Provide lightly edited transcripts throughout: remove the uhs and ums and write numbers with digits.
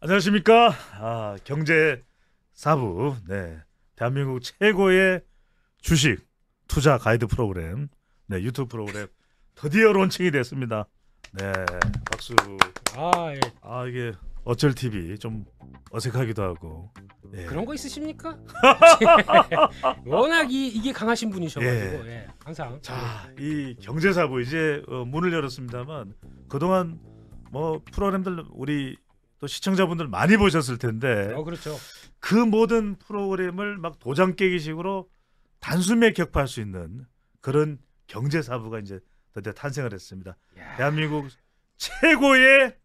안녕하십니까. 경제 사부, 네, 대한민국 최고의 주식 투자 가이드 프로그램, 네, 유튜브 프로그램 드디어 론칭이 됐습니다. 네, 박수. 예. 이게 어쩔 TV 좀 어색하기도 하고. 예. 그런 거 있으십니까? 워낙 이게 강하신 분이셔가지고 항상. 자, 이 경제사부 이제 문을 열었습니다만 그동안 뭐 프로그램들 우리 또 시청자분들 많이 보셨을 텐데 그렇죠. 그 모든 프로그램을 막 도장 깨기식으로 단숨에 격파할 수 있는 그런 경제사부가 이제 드디어 탄생을 했습니다. 대한민국 최고의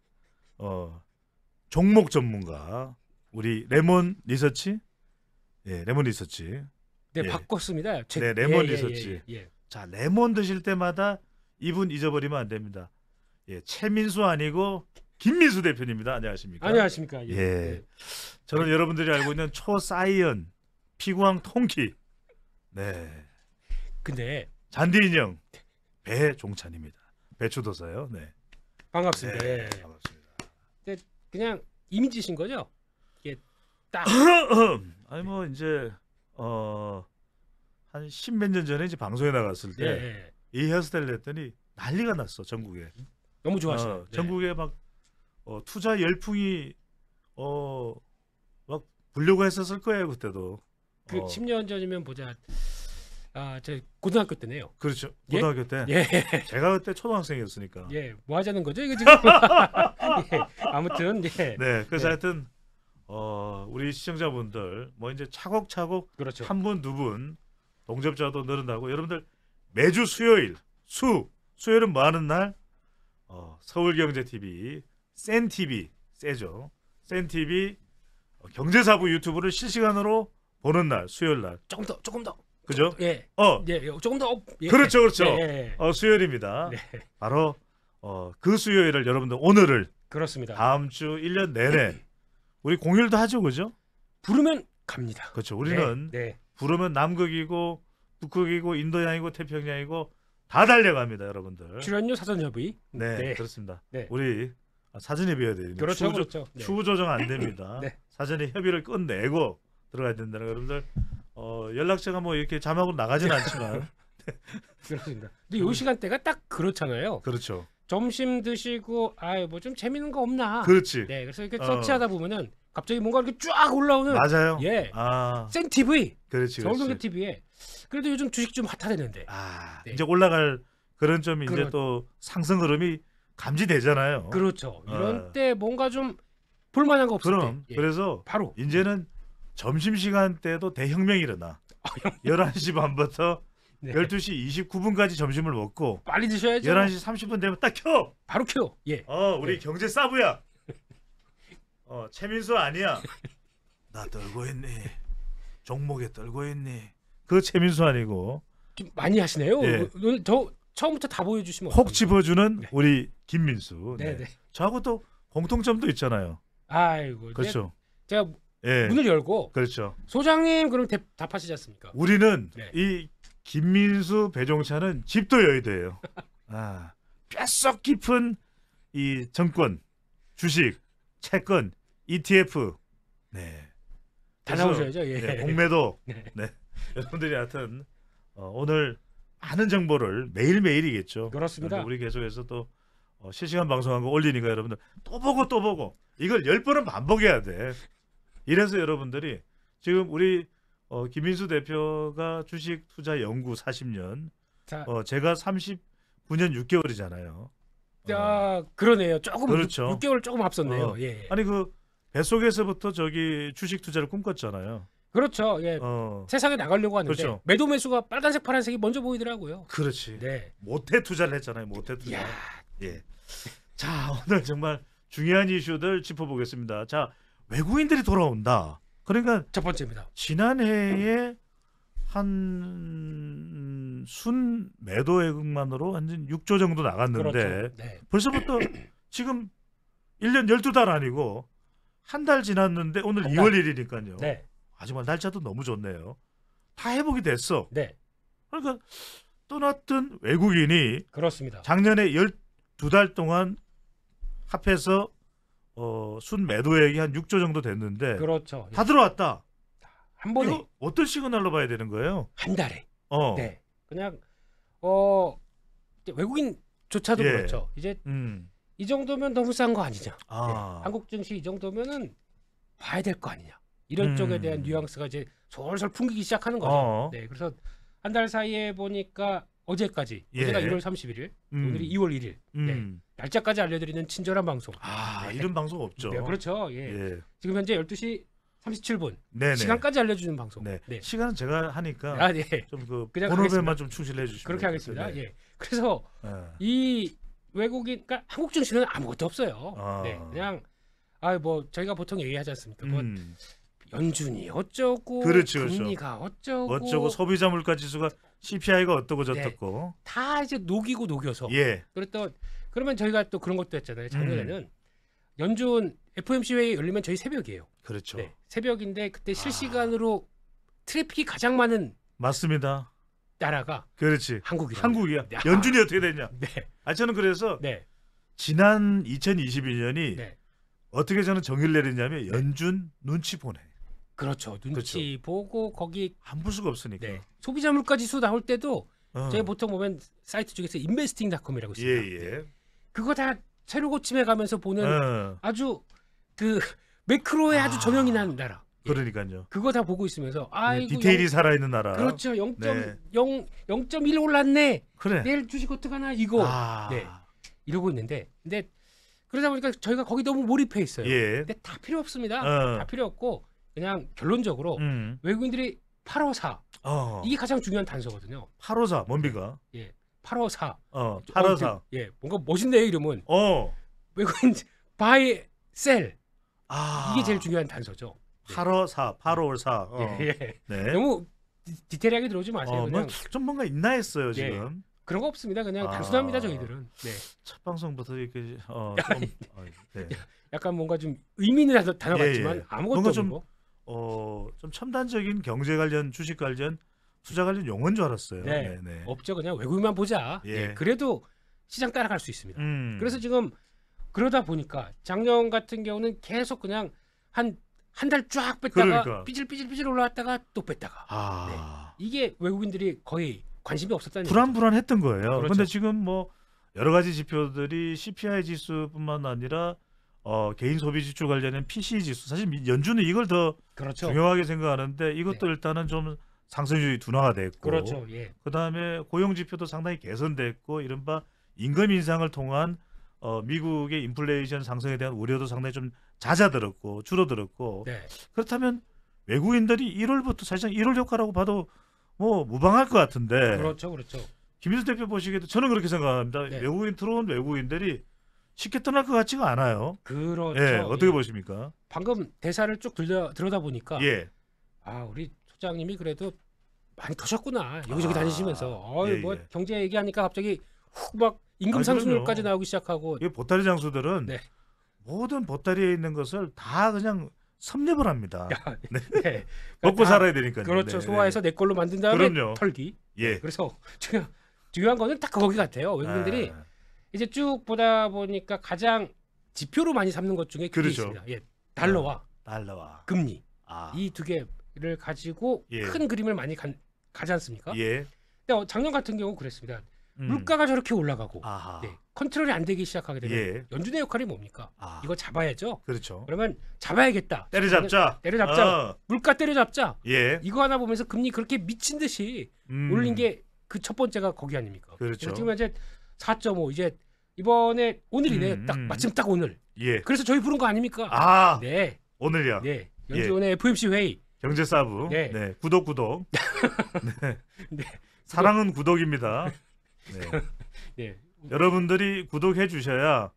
종목 전문가 우리 레몬 리서치, 레몬 리서치. 네, 바꿨습니다. 네, 레몬 리서치. 자, 레몬 드실 때마다 이분 잊어버리면 안 됩니다. 최민수 아니고 김민수 대표님입니다. 안녕하십니까? 안녕하십니까? 저는 여러분들이 알고 있는 초사이언 피구왕 통키. 네. 근데 잔디 인형 배종찬입니다. 배추도사요. 네. 반갑습니다. 네, 반갑습니다. 근데 그냥 이미지신 거죠? 이게 딱. 아니 뭐 이제 한 10몇 년 전에 이제 방송에 나갔을 때 이 헤어스타일을 했더니 난리가 났어 전국에. 너무 좋아하시네요. 전국에 막 투자 열풍이 막 불려고 했었을 거예요 그때도. 그 10년 전이면 보자. 저 고등학교 때네요. 그렇죠. 고등학교 때. 제가 그때 초등학생이었으니까. 뭐 하자는 거죠 이거 지금? 아무튼 네. 그래서 하여튼 우리 시청자분들 뭐 이제 차곡차곡 그렇죠. 한 분 두 분 동접자도 늘어나고 여러분들 매주 수요일 수요일은 뭐 하는 날? 서울경제TV 센TV 세죠. 센TV 경제사부 유튜브를 실시간으로 보는 날 수요일 날. 조금 더. 그죠? 조금 더. 그렇죠. 수요일입니다. 바로 그 수요일을 여러분들 오늘을 그렇습니다. 다음 주 1년 내내 우리 공휴일도 하죠, 그죠? 부르면 갑니다. 그렇죠. 우리는 부르면 남극이고 북극이고 인도양이고 태평양이고 다 달려갑니다, 여러분들. 출연료 사전 협의. 네, 그렇습니다. 우리 사전에 비워야 돼요. 그렇죠. 추후 조정 안 됩니다. 사전에 협의를 끝내고 들어가야 된다는 거. 여러분들 연락처가 뭐 이렇게 자막으로 나가진 않지만 그렇습니다. 근데 이 시간대가 딱 그렇잖아요. 그렇죠. 점심 드시고 뭐 좀 재밌는 거 없나? 그렇지. 네, 그래서 이렇게 서치하다 보면은 갑자기 뭔가 이렇게 쫙 올라오는. 맞아요. 센TV. 그렇지. 서울경제TV에. 그래도 요즘 주식 좀 핫하다는데. 이제 올라갈 그런 좀 이제 또 상승 흐름이 감지되잖아요. 그렇죠. 이런 때 뭔가 좀 볼만한 거 없을 때. 그래서 바로 이제는 점심시간 때도 대혁명이 일어나. 11시 반부터 12시 29분까지 점심을 먹고 빨리 드셔야죠. 11시 30분 되면 딱 켜. 바로 켜. 우리 경제 사부야. 최민수 아니야. 나 떨고 있니? 종목에 떨고 있니? 그 최민수 아니고. 좀 많이 하시네요. 오늘 처음부터 다 보여주시면 혹 집어주는 우리 김민수. 네. 저하고 또 공통점도 있잖아요. 아이고. 그렇죠. 제가 문을 열고 그렇죠. 소장님 그럼 답하시지 않습니까? 우리는 이 김민수 배종찬은 집도 여의도예요. 뼛속 깊은 이 정권, 주식, 채권, ETF, 다 나오셔야죠. 공매도. 여러분들이 하여튼 오늘 많은 정보를 매일매일이겠죠. 그렇습니다. 우리 계속해서 또 실시간 방송한 거 올리니까 여러분들 또 보고 이걸 10번은 반복해야 돼. 이래서 여러분들이 지금 우리 김민수 대표가 주식 투자 연구 40년, 제가 39년 6개월이잖아요. 그러네요. 조금 그렇죠. 6개월 조금 앞섰네요. 아니 그 뱃속에서부터 저기 주식 투자를 꿈꿨잖아요. 그렇죠. 세상에 나가려고 하는데 그렇죠. 매도 매수가 빨간색 파란색이 먼저 보이더라고요. 그렇지. 모태 투자를 했잖아요. 모태 투자. 자, 오늘 정말 중요한 이슈들 짚어보겠습니다. 자, 외국인들이 돌아온다. 그러니까 첫 번째입니다. 지난해에 한 순 매도액만으로 한 6조 정도 나갔는데 벌써부터 지금 1년 12달 아니고 한 달 지났는데 오늘 2월 1일이니까요. 정말 날짜도 너무 좋네요. 다 회복이 됐어. 그러니까 떠났던 외국인이 그렇습니다. 작년에 12달 동안 합해서 순 매도액이 한 6조 정도 됐는데 그렇죠. 다 들어왔다. 한 번에 이거 어떤 시그널로 봐야 되는 거예요? 한 달에. 어. 네. 그냥 이제 외국인조차도 예. 그렇죠. 이제 이 정도면 너무 싼 거 아니냐. 아. 네. 한국 증시 이 정도면은 봐야 될 거 아니냐. 이런 쪽에 대한 뉘앙스가 이제 솔솔 풍기기 시작하는 거죠. 네. 그래서 한 달 사이에 보니까 어제까지 예. 어제가 1월 31일, 오늘이 2월 1일. 네. 날짜까지 알려드리는 친절한 방송. 아, 이런 방송 없죠. 네, 그렇죠. 예. 예. 지금 현재 12시 37분. 네네. 시간까지 알려주는 방송. 네. 네. 시간은 제가 하니까 아, 네. 좀 그 그냥 본업에만 하겠습니다. 좀 충실해 주시면 그렇게 하겠습니다. 네. 예. 그래서 예. 이 외국인, 그러니까 한국 증시는 아무것도 없어요. 아. 네, 그냥 뭐 저희가 보통 얘기하지 않습니까? 뭐 음. 연준이 어쩌고, 그렇죠, 그렇죠. 금리가 어쩌고, 어쩌고 소비자 물가 지수가 CPI가 어떠고 네. 저떻고. 다 이제 녹이고 녹여서. 예. 그러면 저희가 또 그런 것도 했잖아요. 작년에는 연준 FOMC 회의 열리면 저희 새벽이에요. 그렇죠. 네, 새벽인데 그때 실시간으로 트래픽이 가장 많은 맞습니다. 나라가 그렇지. 한국이라. 한국이야. 네. 연준이 어떻게 되냐? 네, 아 저는 그래서 네, 지난 2022년이 네. 어떻게 저는 정의를 내렸냐면 연준 눈치 보내. 그렇죠. 눈치 보고 거기 안 볼 수가 없으니까. 네. 소비자 물가 지수 나올 때도 어. 저희 보통 보면 사이트 중에서 investing.com이라고 있습니다. 예. 그거 다 새로 고침해 가면서 보는 아주 그 매크로에 아주 아. 정형이 난 나라. 예. 그러니까요. 그거 다 보고 있으면서 아이고 디테일이 살아있는 나라. 그렇죠. 네. 0.1 올랐네. 그래. 내일 주식 어떡하나 이거. 아. 네. 이러고 있는데 근데 그러다 보니까 저희가 거기 너무 몰입해 있어요. 예. 근데 다 필요 없습니다. 어. 다 필요 없고 그냥 결론적으로 외국인들이 854 이게 가장 중요한 단서거든요. 854 뭡니까? 예. 854. 854. 예. 뭔가 멋있네요, 이름은. 어. 외국인 buy, sell. 아. 이게 제일 중요한 단서죠. 854, 854. 예. 네. 너무 디테일하게 들어오지 마세요. 그냥 좀 뭔가 있나 했어요, 지금. 그런 거 없습니다. 그냥 아. 단순합니다, 저희들은. 네. 첫 방송부터 이렇게 좀 네. 약간 뭔가 좀 의미 있는 단어 같지만 예. 아무것도 뭔가 없고. 좀 첨단적인 경제 관련, 주식 관련, 투자 관련 용어인 줄 알았어요. 네. 네. 없죠. 그냥 외국인만 보자. 예. 예. 그래도 시장 따라갈 수 있습니다. 그래서 그래서 지금 그러다 보니까 작년 같은 경우는 계속 그냥 한 달 쫙 뺐다가 그러니까. 삐질삐질 올라왔다가 또 뺐다가 이게 외국인들이 거의 관심이 없었다는 얘기죠. 불안불안했던 거예요. 그렇죠. 그런데 지금 뭐 여러 가지 지표들이 CPI 지수뿐만 아니라 개인 소비 지출 관련된 PCE 지수, 사실 연준은 이걸 더 그렇죠. 중요하게 생각하는데 이것도 일단은 좀 상승률이 둔화가 됐고, 그렇죠. 예. 그다음에 고용 지표도 상당히 개선됐고, 이른바 임금 인상을 통한 미국의 인플레이션 상승에 대한 우려도 상당히 좀 잦아들었고 줄어들었고, 네. 그렇다면 외국인들이 1월부터 사실상 1월 효과라고 봐도 뭐 무방할 것 같은데, 그렇죠. 그렇죠. 김민수 대표 보시기에도 저는 그렇게 생각합니다. 네. 외국인 들어온 외국인들이 쉽게 떠날 것 같지가 않아요. 그렇죠. 예, 어떻게 예. 보십니까? 방금 대사를 쭉 들어다 보니까 예, 우리 소장님이 그래도 많이 터셨구나. 여기저기 다니시면서 예, 뭐 예. 경제 얘기하니까 갑자기 훅 막 임금 아, 상승률까지 그럼요. 나오기 시작하고 이 보따리 장수들은 네. 모든 보따리에 있는 것을 다 그냥 섭렵을 합니다. 네. 먹고 다 살아야 되니까요. 그렇죠. 네, 소화해서 내 걸로 만든 다음에 그럼요. 털기. 예. 그래서 중요한 거는 딱 거기 같아요. 외국인들이 이제 쭉 보다 보니까 가장 지표로 많이 삼는 것 중에 그게 그렇죠. 있습니다. 예. 달러와 달러와 금리 아. 이 두 개를 가지고 예. 큰 그림을 많이 가지 않습니까? 예. 근데 작년 같은 경우 그랬습니다. 음. 물가가 저렇게 올라가고 아하. 네. 컨트롤이 안 되기 시작하게 되면 예. 연준의 역할이 뭡니까? 아. 이거 잡아야죠. 그렇죠. 그러면 잡아야겠다. 때려잡자. 때려잡자. 물가 때려잡자. 예. 이거 하나 보면서 금리 그렇게 미친 듯이 올린 게 그 첫 번째가 거기 아닙니까? 그렇죠. 그래서 지금 이제 4.5 이제 이번에 오늘이네. 딱 마침 딱 오늘. 예. 그래서 저희 부른 거 아닙니까? 아, 네. 오늘이야. 네. 연준의 FOMC 회의. 경제 사부. 네. 네. 구독. 네. 네. 사랑은 구독입니다. 네. 네. 여러분들이 구독해 주셔야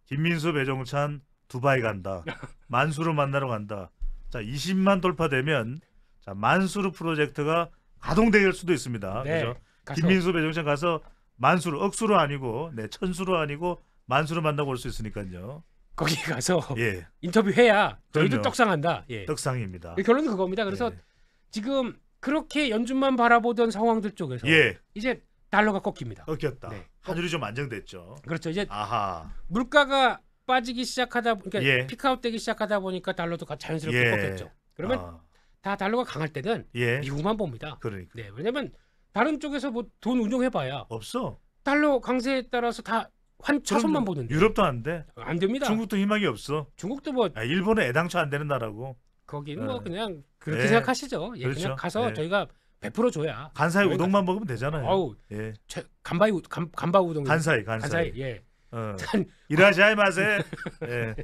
김민수 배종찬 두바이 간다. 만수르 만나러 간다. 자, 20만 돌파되면 자, 만수르 프로젝트가 가동될 수도 있습니다. 네. 그죠? 가서 김민수 배종찬 가서 만수르, 억수로 아니고 네, 천수로 아니고 만수르 만나고 올 수 있으니까요. 거기 가서 예. 인터뷰해야 저희도 그럼요. 떡상한다. 예. 떡상입니다. 결론은 그겁니다. 그래서 네. 지금 그렇게 연준만 바라보던 상황들 쪽에서 예. 이제 달러가 꺾입니다. 꺾였다. 네. 환율이 좀 안정됐죠. 그렇죠. 이제 아하. 물가가 빠지기 시작하다 그러니까 예. 피크아웃되기 시작하다 보니까 달러도 자연스럽게 예. 꺾였죠. 그러면 다 달러가 강할 때는 예. 미국만 봅니다. 그러니까 네, 왜냐면 다른 쪽에서 뭐 돈 운용해봐야 없어. 달러 강세에 따라서 다 차손만 보는데 유럽도 안 돼. 안 됩니다. 중국도 희망이 없어. 중국도 뭐 일본은 애당초 안 되는 나라고. 거기는 네. 뭐 그냥 그렇게 네. 생각하시죠. 예, 그렇죠. 그냥 가서 네. 저희가 100% 줘야. 간사이 여기가- 우동만 먹으면 되잖아요. 어우, 예. 간바 우동. 간사이. 간사이. 예. 이라시아이 마세. 예.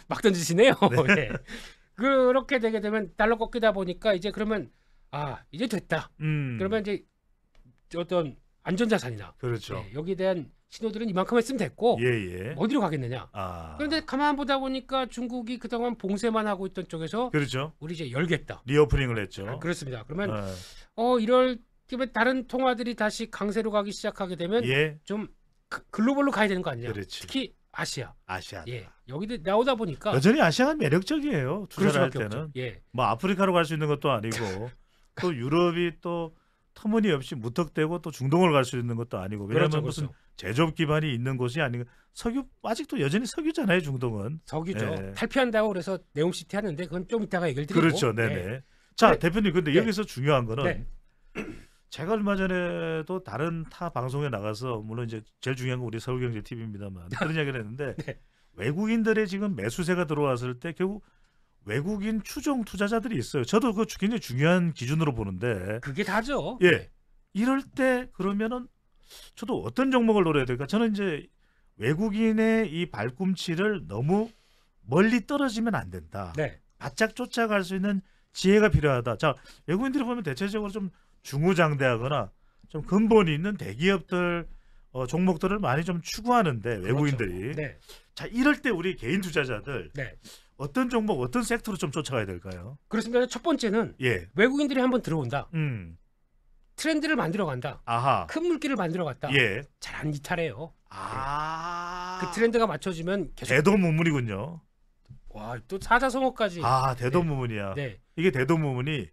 막 던지시네요. 예. 그렇게 되게 되면 달러 꺾이다 보니까 이제 그러면 이제 됐다. 그러면 이제 어떤 안전자산이나 그렇죠. 예, 여기에 대한 신호들은 이만큼 했으면 됐고 예. 어디로 가겠느냐. 아. 그런데 가만 보다 보니까 중국이 그동안 봉쇄만 하고 있던 쪽에서 그렇죠. 우리 이제 열겠다. 리오프닝을 했죠. 그렇습니다. 그러면 어. 이럴 때면 다른 통화들이 다시 강세로 가기 시작하게 되면 예. 좀 글로벌로 가야 되는 거 아니냐. 그렇지. 특히 아시아. 아시아. 예. 여기 나오다 보니까 여전히 아시아가 매력적이에요. 그럴 투자를 할 수밖에 때는. 없죠. 예. 뭐 아프리카로 갈 수 있는 것도 아니고 또 유럽이 또 터무니없이 무턱대고 또 중동을 갈 수 있는 것도 아니고 왜냐하면 그렇죠, 무슨 그렇죠. 제조업 기반이 있는 곳이 아니고 석유 아직도 여전히 석유잖아요 중동은. 석유죠. 예. 탈피한다고 그래서 네옴시티 하는데 그건 좀 이따가 얘기를 드리고. 그렇죠, 네네. 예. 자 네. 대표님 근데 네. 여기서 중요한 거는 네. 제가 얼마 전에도 다른 타 방송에 나가서 물론 이제 제일 중요한 건 우리 서울경제 TV입니다만 그런 이야기를 했는데 네. 외국인들의 지금 매수세가 들어왔을 때 결국 외국인 추종 투자자들이 있어요. 저도 그거 굉장히 중요한 기준으로 보는데 그게 다죠. 예. 이럴 때 그러면은 저도 어떤 종목을 노려야 될까? 저는 이제 외국인의 이 발꿈치를 너무 멀리 떨어지면 안 된다. 네. 바짝 쫓아갈 수 있는 지혜가 필요하다. 자, 외국인들이 보면 대체적으로 좀 중후장대하거나 좀 근본이 있는 대기업들 종목들을 많이 좀 추구하는데 외국인들이. 그렇죠. 네. 자, 이럴 때 우리 개인 투자자들 네. 어떤 종목, 어떤 섹터로 좀 쫓아가야 될까요? 그렇습니다. 첫 번째는 예. 외국인들이 한번 들어온다. 음. 트렌드를 만들어 간다. 아하. 큰 물기를 만들어 갔다. 예. 잘 안 이탈해요. 아. 그 트렌드가 맞춰지면 계속 대도무문이군요. 와, 또 사자성어까지. 아, 대도무문이야. 네. 이게 대도무문이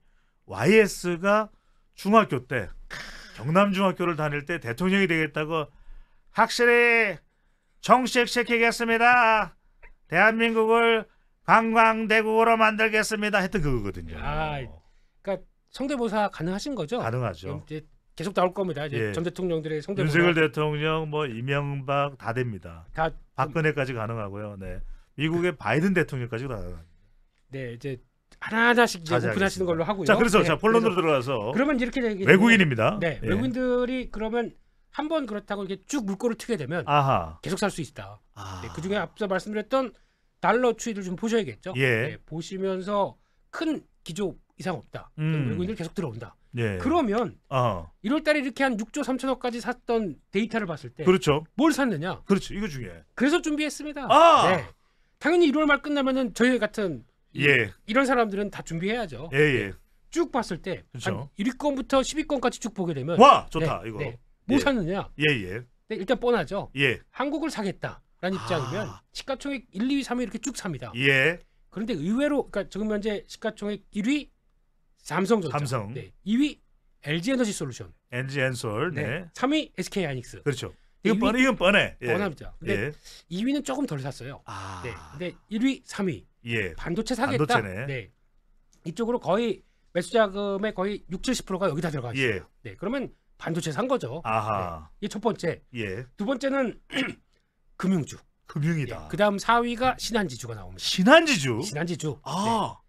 YS가 중학교 때 경남중학교를 다닐 때 대통령이 되겠다고 확실히 정식시키겠습니다. 대한민국을 관광대국으로 만들겠습니다. 했던 그거거든요. 그러니까 성대모사 가능하신 거죠? 가능하죠. 이제 계속 나올 겁니다. 이제 예. 전 대통령들의 성대모사. 윤석열 대통령, 뭐 이명박 다 됩니다. 다 박근혜까지 가능하고요. 네, 미국의 바이든 대통령까지 다 가능합니다. 네, 이제 하나하나씩 이제 자제하겠습니다. 오픈하시는 걸로 하고요. 자, 그래서 네, 자 본론으로 그래서 들어가서 그러면 이렇게 되게 외국인입니다. 네, 예. 외국인들이 그러면 한번 그렇다고 이렇게 쭉 물꼬를 트게 되면 아하. 계속 살 수 있다. 아. 네, 그 중에 앞서 말씀드렸던 달러 추이를 좀 보셔야겠죠. 예. 네, 보시면서 큰 기조 이상 없다. 외국인들 계속 들어온다. 예. 그러면 어. 1월달에 이렇게 한 6조 3천억까지 샀던 데이터를 봤을 때 뭘 그렇죠. 샀느냐? 그렇죠. 이거 중요해. 그래서 준비했습니다. 아! 네. 당연히 1월 말 끝나면은 저희 같은 예. 이런 사람들은 다 준비해야죠. 예, 예. 쭉 봤을 때 그렇죠. 한 1위권부터 10위권까지 쭉 보게 되면 와, 좋다. 네, 이거. 네. 뭐 예. 샀느냐? 예, 예. 네, 일단 뻔하죠. 예. 한국을 사겠다라는 입장이면 시가총액 1, 2위, 3위 이렇게 쭉 삽니다. 예. 그런데 의외로 그러니까 지금 현재 시가총액 1위 삼성전자, 삼성. 네, 2위 LG에너지 솔루션, 엔지 엔솔. 네. 네, 3위 SK하이닉스. 그렇죠. 네, 이건 뻔해. 예. 뻔합니다. 근데 예. 2위는 조금 덜 샀어요. 아. 네, 근데 1위, 3위 예. 반도체 사겠다. 반도체네. 네, 이쪽으로 거의 매수 자금의 거의 6, 70%가 여기다 들어가 있어요. 예. 네, 그러면 반도체 산 거죠. 아하. 이게 첫 번째. 예. 두 번째는 금융주. 금융이다. 그다음 4위가 신한지주가 나옵니다. 신한지주. 신한지주. 아. 네.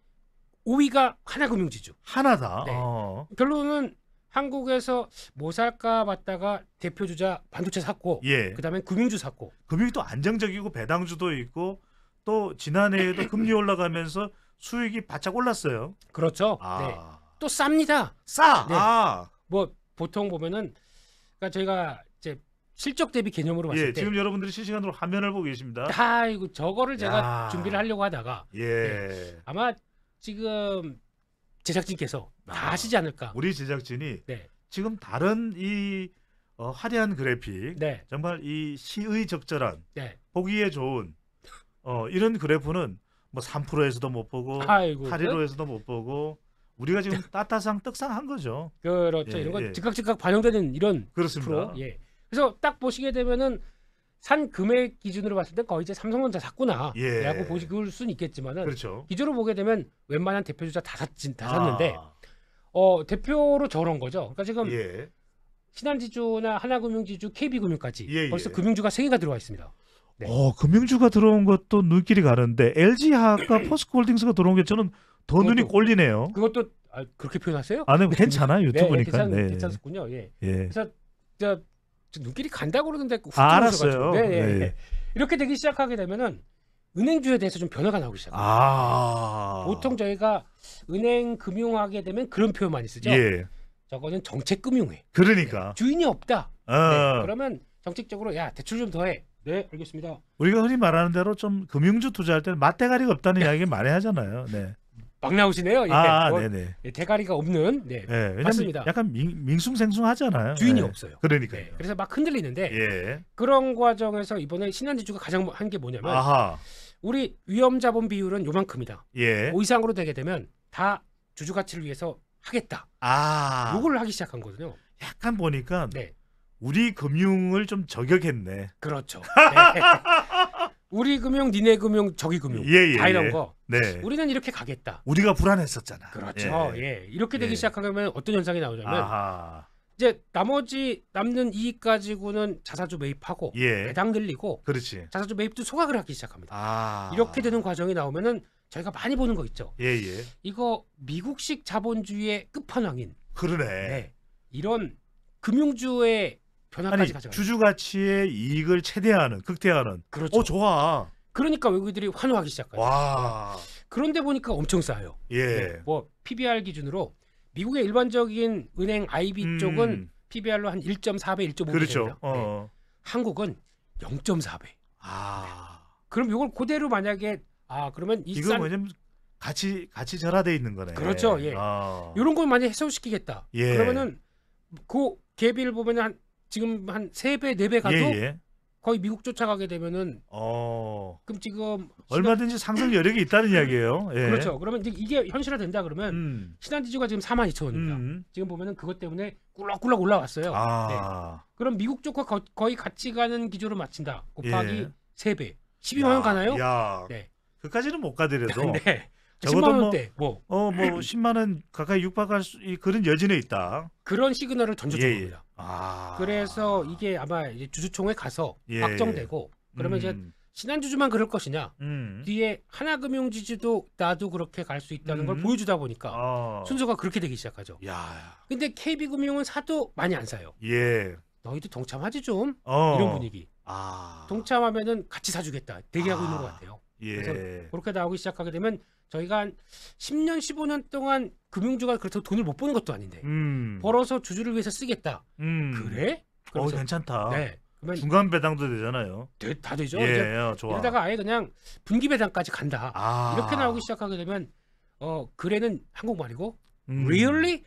5위가 하나금융지주. 하나다. 네. 어. 결론은 한국에서 뭐 살까 봤다가 대표 주자 반도체 샀고, 예. 그다음에 금융주 샀고. 금융이 또 안정적이고 배당주도 있고 또 지난해에도 금리 올라가면서 수익이 바짝 올랐어요. 그렇죠. 아. 네. 또 쌉니다. 싸. 네. 아. 뭐 보통 보면은 그러니까 저희가 이제 실적 대비 개념으로 봤을 예. 때 지금 여러분들이 실시간으로 화면을 보고 계십니다. 아이고 저거를 제가 야. 준비를 하려고 하다가 예. 아마 지금 제작진께서 다 아시지 않을까. 우리 제작진이 네. 지금 다른 이 화려한 그래픽, 네. 정말 이 시의 적절한 네. 보기에 좋은 이런 그래프는 뭐 3%에서도 못 보고 아이고. 815에서도 못 보고 우리가 지금 따따상 떡상한 거죠. 그렇죠. 예, 이런 건 예. 즉각 반영되는 이런 그렇습니다. 프로. 예. 그래서 딱 보시게 되면은 산 금액 기준으로 봤을 때 거의 이제 삼성전자 샀구나. 예. 라고 보실 수는 있겠지만은 그렇죠. 기조로 보게 되면 웬만한 대표 주자 다 샀는데 아, 대표로 저런 거죠. 그러니까 지금 예. 신한지주나 하나금융지주, KB금융까지 예, 벌써 예. 금융주가 3개가 들어와 있습니다. 네. 금융주가 들어온 것도 눈길이 가는데 LG화학과 포스코홀딩스가 들어온 게 저는 더 눈이 그것도- 꼴리네요. 그것도 그렇게 표현하세요? 아, 네, 괜찮아요. 유튜브니까. 네. 괜찮았군요. 예. 예. 그래서 저 눈길이 간다고 그러는데 훅 알았어요. 들어오셔가지고. 네, 예, 네. 예. 이렇게 되기 시작하게 되면은 은행주에 대해서 좀 변화가 나오기 시작합니다. 아. 보통 저희가 은행 금융하게 되면 그런 표현 많이 쓰죠. 예. 저거는 정책금융회. 그러니까. 주인이 없다. 어. 네, 그러면 정책적으로 야 대출 좀 더해. 네, 알겠습니다. 우리가 흔히 말하는 대로 좀 금융주 투자할 때는 맞대가리가 없다는 이야기 많이 하잖아요. 네. 막 나오시네요. 예. 네네. 예, 대가리가 없는. 네, 예, 왜냐면 맞습니다. 약간 밍숭생숭하잖아요. 주인이 예. 없어요. 그러니까요. 네, 그래서 막 흔들리는데 예. 그런 과정에서 이번에 신한지주가 가장 한 게 뭐냐면 아하. 우리 위험자본 비율은 요만큼이다. 예. 5 이상으로 되게 되면 다 주주 가치를 위해서 하겠다. 아. 요걸 하기 시작한 거거든요. 약간 보니까 네, 우리 금융을 좀 저격했네. 그렇죠. 네. 우리 금융, 니네 금융, 저기 금융 예, 예, 다 이런 예. 거. 네. 우리는 이렇게 가겠다. 우리가 불안했었잖아. 그렇죠. 예. 이렇게 되기 예. 시작하면 어떤 현상이 나오냐면 아하. 이제 나머지 남는 이익 가지고는 자사주 매입하고 예. 배당 늘리고 그렇지. 자사주 매입도 소각을 하기 시작합니다. 아. 이렇게 되는 과정이 나오면은 저희가 많이 보는 거 있죠. 예, 예. 이거 미국식 자본주의의 끝판왕인 그러네. 네. 이런 금융주의 변화까지 아니, 가져가요. 주주 가치의 이익을 최대화하는, 극대화하는. 그렇죠. 좋아. 그러니까 외국인들이 환호하기 시작해요. 와. 그런데 보니까 엄청 싸요. 예. 네. 뭐 PBR 기준으로 미국의 일반적인 은행 IB 쪽은 PBR로 한 1.4배, 1.5배 그렇죠. 됩니다. 네. 한국은 0.4배. 아. 그럼 이걸 그대로 만약에 그러면 이거 뭐냐면 같이 절하돼 있는 거네. 그렇죠. 예. 이런 걸 만약 해소시키겠다. 예. 그러면은 그 갭을 보면은 한 지금 한 3배, 4배 가도 예. 거의 미국 쫓아가게 되면은 그럼 지금 얼마든지 상승 여력이 있다는 이야기예요. 예. 그렇죠. 그러면 이제 이게 현실화된다 그러면 신한지주가 지금 42,000원입니다. 지금 보면은 그것 때문에 꿀럭꿀럭 올라왔어요. 네. 그럼 미국 쪽과 거의 같이 가는 기조로 맞춘다. 곱하기 예. 3배. 12만 원 가나요? 야. 네. 그까지는 못 가더라도 네. 적어도 10만 원대 뭐 10만 원 가까이 육박할 그런 여지는 있다. 그런 시그널을 던져준 예, 예. 겁니다. 아. 그래서 이게 아마 이제 주주총회 가서 예. 확정되고 그러면 이제 신한주주만 그럴 것이냐 뒤에 하나금융지주도 나도 그렇게 갈 수 있다는 걸 보여주다 보니까 순서가 그렇게 되기 시작하죠. 야. 근데 KB금융은 사도 많이 안 사요. 예. 너희도 동참하지 좀 이런 분위기. 아. 동참하면은 같이 사주겠다 대기하고 있는 것 같아요. 예. 그래서 그렇게 나오기 시작하게 되면 저희가 한 10년 15년 동안 금융주가 그렇다고 돈을 못 버는 것도 아닌데 벌어서 주주를 위해서 쓰겠다. 그래? 그러면서 괜찮다. 네. 그러면 중간 배당도 되잖아요. 다 되죠. 예, 이제 좋아. 이러다가 아예 그냥 분기 배당까지 간다. 이렇게 나오기 시작하게 되면 그래는 한국말이고 really?